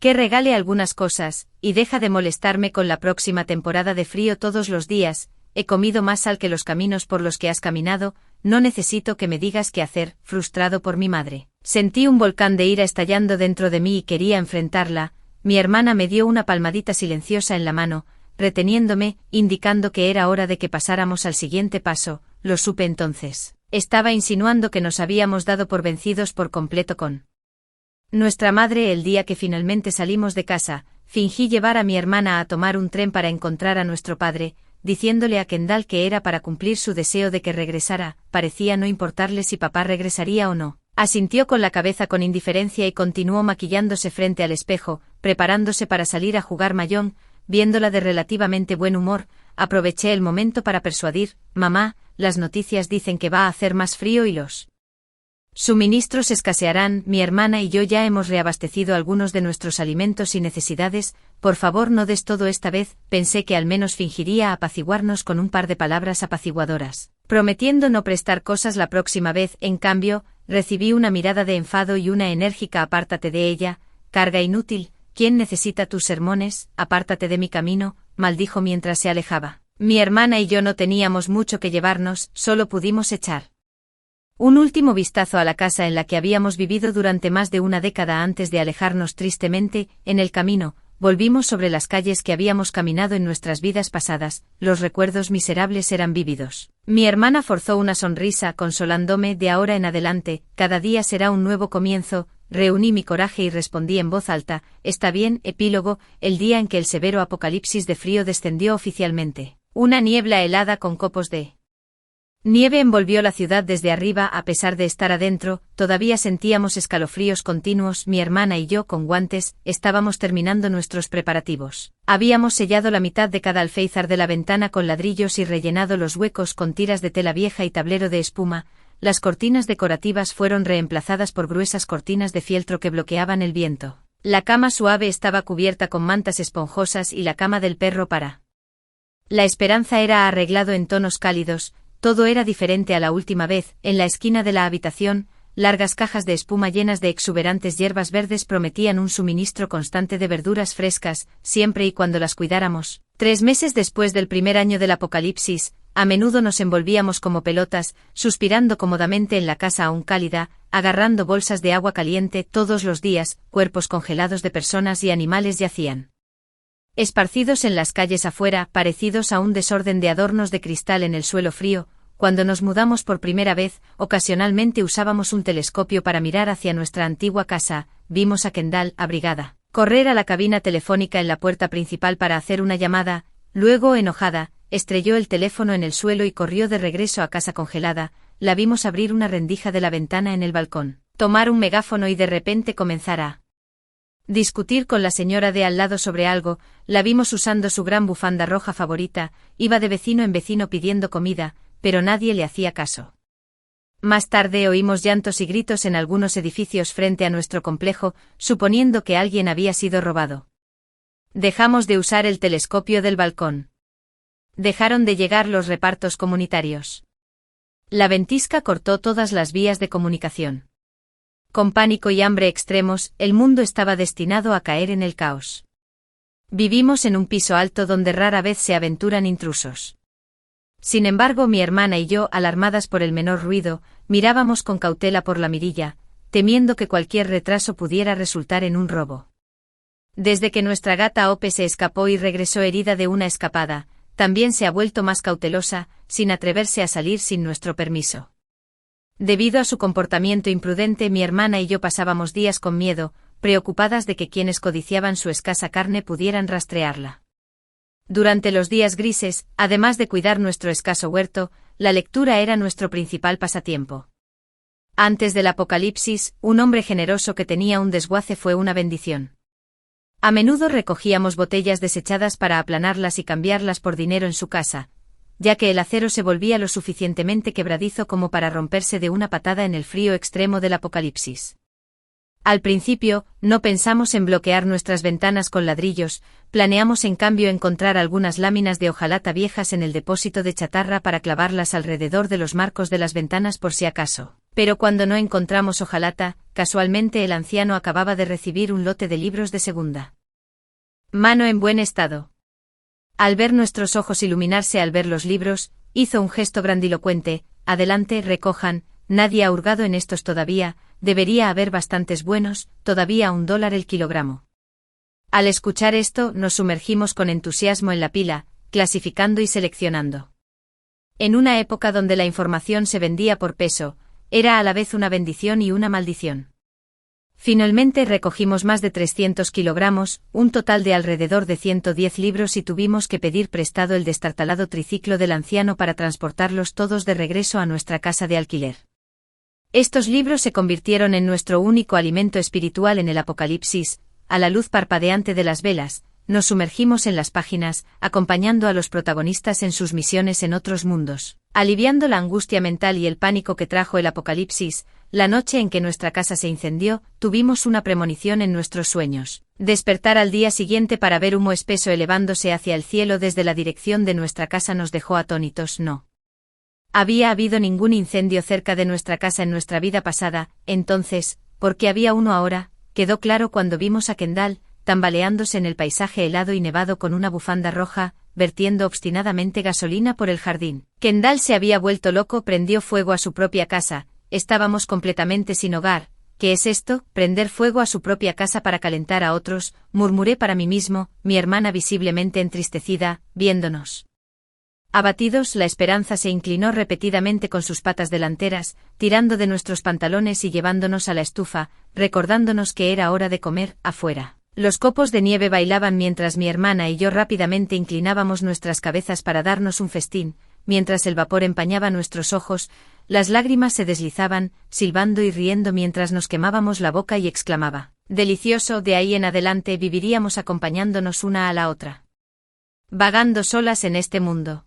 que regale algunas cosas, y deja de molestarme con la próxima temporada de frío todos los días? He comido más sal que los caminos por los que has caminado, no necesito que me digas qué hacer. Frustrado por mi madre, sentí un volcán de ira estallando dentro de mí y quería enfrentarla. Mi hermana me dio una palmadita silenciosa en la mano, reteniéndome, indicando que era hora de que pasáramos al siguiente paso. Lo supe entonces. Estaba insinuando que nos habíamos dado por vencidos por completo con nuestra madre. El día que finalmente salimos de casa, fingí llevar a mi hermana a tomar un tren para encontrar a nuestro padre, diciéndole a Kendall que era para cumplir su deseo de que regresara. Parecía no importarle si papá regresaría o no. Asintió con la cabeza con indiferencia y continuó maquillándose frente al espejo, preparándose para salir a jugar mahjong. Viéndola de relativamente buen humor, aproveché el momento para persuadir: mamá, las noticias dicen que va a hacer más frío y los suministros escasearán. Mi hermana y yo ya hemos reabastecido algunos de nuestros alimentos y necesidades. Por favor, no des todo esta vez. Pensé que al menos fingiría apaciguarnos con un par de palabras apaciguadoras, prometiendo no prestar cosas la próxima vez. En cambio, recibí una mirada de enfado y una enérgica: apártate de ella, carga inútil. ¿Quién necesita tus sermones? Apártate de mi camino, maldijo mientras se alejaba. Mi hermana y yo no teníamos mucho que llevarnos, solo pudimos echar un último vistazo a la casa en la que habíamos vivido durante más de una década antes de alejarnos tristemente. En el camino, volvimos sobre las calles que habíamos caminado en nuestras vidas pasadas. Los recuerdos miserables eran vívidos. Mi hermana forzó una sonrisa, consolándome: de ahora en adelante, cada día será un nuevo comienzo. Reuní mi coraje y respondí en voz alta: está bien. Epílogo: el día en que el severo apocalipsis de frío descendió oficialmente. Una niebla helada con copos de nieve envolvió la ciudad desde arriba. A pesar de estar adentro, todavía sentíamos escalofríos continuos. Mi hermana y yo, con guantes, estábamos terminando nuestros preparativos. Habíamos sellado la mitad de cada alféizar de la ventana con ladrillos y rellenado los huecos con tiras de tela vieja y tablero de espuma. Las cortinas decorativas fueron reemplazadas por gruesas cortinas de fieltro que bloqueaban el viento. La cama suave estaba cubierta con mantas esponjosas y la cama del perro para la esperanza era arreglado en tonos cálidos. Todo era diferente a la última vez. En la esquina de la habitación, largas cajas de espuma llenas de exuberantes hierbas verdes prometían un suministro constante de verduras frescas, siempre y cuando las cuidáramos. 3 meses después del primer año del apocalipsis, a menudo nos envolvíamos como pelotas, suspirando cómodamente en la casa aún cálida, agarrando bolsas de agua caliente. Todos los días, cuerpos congelados de personas y animales yacían esparcidos en las calles afuera, parecidos a un desorden de adornos de cristal en el suelo frío. Cuando nos mudamos por primera vez, ocasionalmente usábamos un telescopio para mirar hacia nuestra antigua casa. Vimos a Kendall, abrigada, correr a la cabina telefónica en la puerta principal para hacer una llamada. Luego, enojada, estrelló el teléfono en el suelo y corrió de regreso a casa congelada. La vimos abrir una rendija de la ventana en el balcón, tomar un megáfono y de repente comenzar a discutir con la señora de al lado sobre algo. La vimos usando su gran bufanda roja favorita, iba de vecino en vecino pidiendo comida, pero nadie le hacía caso. Más tarde oímos llantos y gritos en algunos edificios frente a nuestro complejo, suponiendo que alguien había sido robado. Dejamos de usar el telescopio del balcón. Dejaron de llegar los repartos comunitarios. La ventisca cortó todas las vías de comunicación. Con pánico y hambre extremos, el mundo estaba destinado a caer en el caos. Vivimos en un piso alto donde rara vez se aventuran intrusos. Sin embargo, mi hermana y yo, alarmadas por el menor ruido, mirábamos con cautela por la mirilla, temiendo que cualquier retraso pudiera resultar en un robo. Desde que nuestra gata Ope se escapó y regresó herida de una escapada, también se ha vuelto más cautelosa, sin atreverse a salir sin nuestro permiso. Debido a su comportamiento imprudente, mi hermana y yo pasábamos días con miedo, preocupadas de que quienes codiciaban su escasa carne pudieran rastrearla. Durante los días grises, además de cuidar nuestro escaso huerto, la lectura era nuestro principal pasatiempo. Antes del apocalipsis, un hombre generoso que tenía un desguace fue una bendición. A menudo recogíamos botellas desechadas para aplanarlas y cambiarlas por dinero en su casa, ya que el acero se volvía lo suficientemente quebradizo como para romperse de una patada en el frío extremo del apocalipsis. Al principio, no pensamos en bloquear nuestras ventanas con ladrillos, planeamos en cambio encontrar algunas láminas de hojalata viejas en el depósito de chatarra para clavarlas alrededor de los marcos de las ventanas por si acaso. Pero cuando no encontramos hojalata, casualmente el anciano acababa de recibir un lote de libros de segunda mano en buen estado. Al ver nuestros ojos iluminarse al ver los libros, hizo un gesto grandilocuente: adelante, recojan, nadie ha hurgado en estos todavía, debería haber bastantes buenos, todavía a $1 el kilogramo. Al escuchar esto, nos sumergimos con entusiasmo en la pila, clasificando y seleccionando. En una época donde la información se vendía por peso, era a la vez una bendición y una maldición. Finalmente recogimos más de 300 kilogramos, un total de alrededor de 110 libros, y tuvimos que pedir prestado el destartalado triciclo del anciano para transportarlos todos de regreso a nuestra casa de alquiler. Estos libros se convirtieron en nuestro único alimento espiritual en el apocalipsis. A la luz parpadeante de las velas, nos sumergimos en las páginas, acompañando a los protagonistas en sus misiones en otros mundos, aliviando la angustia mental y el pánico que trajo el apocalipsis. La noche en que nuestra casa se incendió, tuvimos una premonición en nuestros sueños: despertar al día siguiente para ver humo espeso elevándose hacia el cielo desde la dirección de nuestra casa nos dejó atónitos. No había habido ningún incendio cerca de nuestra casa en nuestra vida pasada, entonces, ¿por qué había uno ahora? Quedó claro cuando vimos a Kendall, tambaleándose en el paisaje helado y nevado con una bufanda roja, vertiendo obstinadamente gasolina por el jardín. Kendall se había vuelto loco, prendió fuego a su propia casa. Estábamos completamente sin hogar. ¿Qué es esto? Prender fuego a su propia casa para calentar a otros, murmuré para mí mismo, mi hermana visiblemente entristecida, viéndonos. Abatidos, la Esperanza se inclinó repetidamente con sus patas delanteras, tirando de nuestros pantalones y llevándonos a la estufa, recordándonos que era hora de comer. Afuera, los copos de nieve bailaban mientras mi hermana y yo rápidamente inclinábamos nuestras cabezas para darnos un festín. Mientras el vapor empañaba nuestros ojos, las lágrimas se deslizaban, silbando y riendo mientras nos quemábamos la boca, y exclamaba: delicioso. De ahí en adelante viviríamos acompañándonos una a la otra, vagando solas en este mundo.